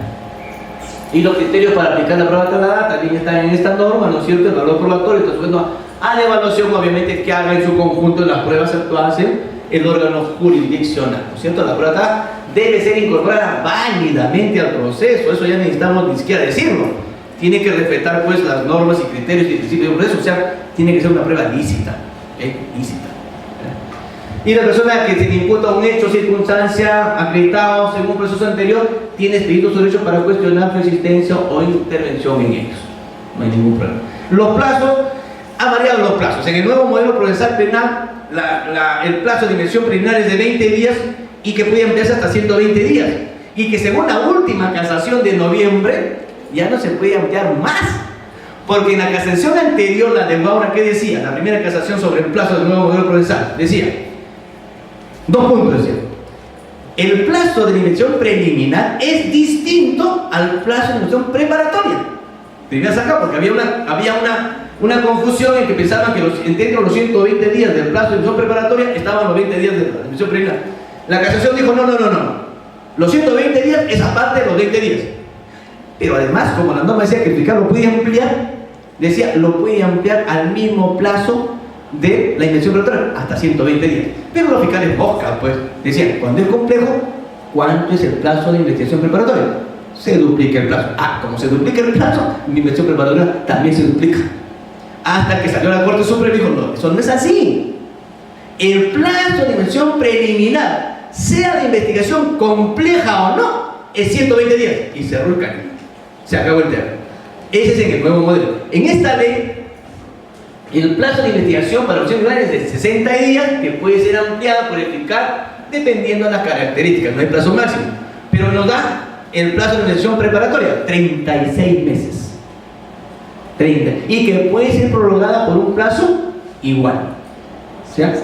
Y los criterios para aplicar la prueba trasladada también están en esta norma, ¿no es cierto? El valor probatorio está sujeto a la evaluación, obviamente, que haga en su conjunto las pruebas actuadas en el órgano jurisdiccional, ¿no es cierto? La prueba trasladada debe ser incorporada válidamente al proceso, eso ya necesitamos ni siquiera decirlo. Tiene que respetar pues las normas y criterios y principios del proceso, o sea, tiene que ser una prueba lícita, lícita. Y la persona que se le imputa un hecho o circunstancia acreditado según un proceso anterior tiene expedito su derecho para cuestionar su existencia o intervención en ellos. No hay ningún problema. Los plazos, han variado los plazos. En el nuevo modelo procesal penal, el plazo de inversión preliminar es de 20 días y que puede ampliarse hasta 120 días. Y que según la última casación de noviembre, ya no se puede ampliar más. Porque en la casación anterior, la de Maura, ¿qué decía? La primera casación sobre el plazo del nuevo modelo procesal, decía, 2 puntos, decía. El plazo de la inversión preliminar es distinto al plazo de inversión preparatoria. Primero acá porque había una confusión en que pensaban que dentro de los 120 días del plazo de inversión preparatoria estaban los 20 días de la inversión preliminar. La casación dijo, no. Los 120 días es aparte de los 20 días. Pero además, como la norma decía que el fiscal lo puede ampliar, decía, lo puede ampliar al mismo plazo de la inversión preparatoria, hasta 120 días. Pero los fiscales buscan, pues, decían, cuando es complejo, ¿cuánto es el plazo de investigación preparatoria? Se duplica el plazo. Como se duplica el plazo, mi inversión preparatoria también se duplica. Hasta que salió la Corte Suprema y dijo, no, eso no es así. El plazo de inversión preliminar, sea de investigación compleja o no, es 120 días. Y cerró el caño. Se acabó el tema. Ese es en el nuevo modelo. En esta ley, el plazo de investigación para los criminales es de 60 días, que puede ser ampliado por el fiscal dependiendo de las características. No hay plazo máximo. Pero nos da el plazo de investigación preparatoria, 36 meses. 30. Y que puede ser prorrogada por un plazo igual. O sea, el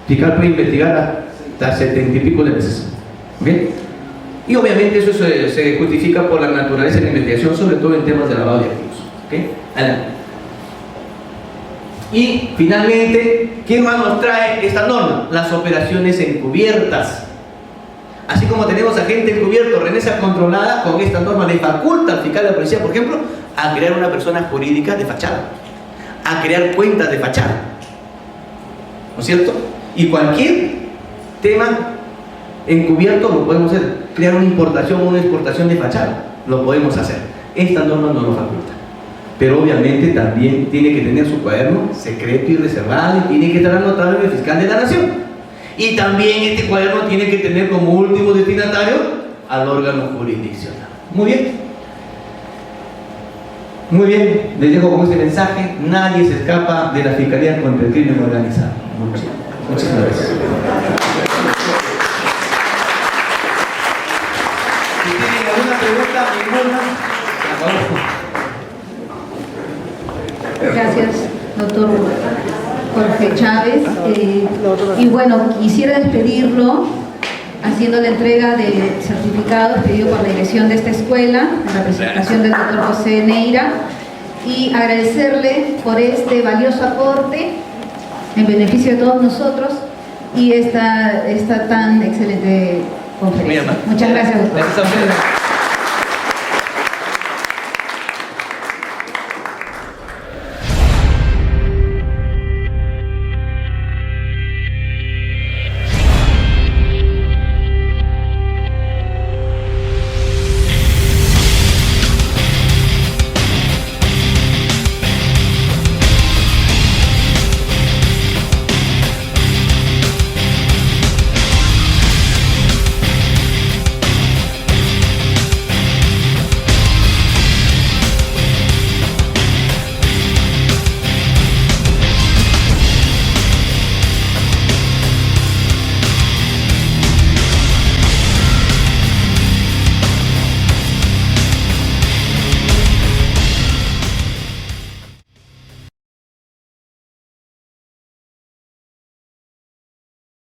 fiscal puede investigar hasta 70 y pico de meses. ¿Bien? Y obviamente eso se justifica por la naturaleza de la investigación, sobre todo en temas de lavado de activos. ¿Okay? Adelante. Y finalmente, ¿qué más nos trae esta norma? Las operaciones encubiertas. Así como tenemos agente encubierto, remesa controlada, con esta norma le faculta al fiscal de la policía, por ejemplo, a crear una persona jurídica de fachada. a crear cuentas de fachada, ¿no es cierto? Y cualquier tema encubierto lo podemos hacer, crear una importación o una exportación de fachada, lo podemos hacer. Esta norma no lo faculta, pero obviamente también tiene que tener su cuaderno secreto y reservado y tiene que estar anotado en el fiscal de la nación. Y también este cuaderno tiene que tener como último destinatario al órgano jurisdiccional. Muy bien. Muy bien, les dejo con este mensaje. Nadie se escapa de la Fiscalía contra el Crimen Organizado. Muchísimas gracias. Si tienen alguna pregunta, ninguna, por favor. Gracias, doctor Jorge Chávez. Y bueno, quisiera despedirlo haciendo la entrega de certificados pedido por la dirección de esta escuela, en representación del doctor José Neira, y agradecerle por este valioso aporte en beneficio de todos nosotros y esta tan excelente conferencia. Muchas gracias, doctor. Gracias a ustedes.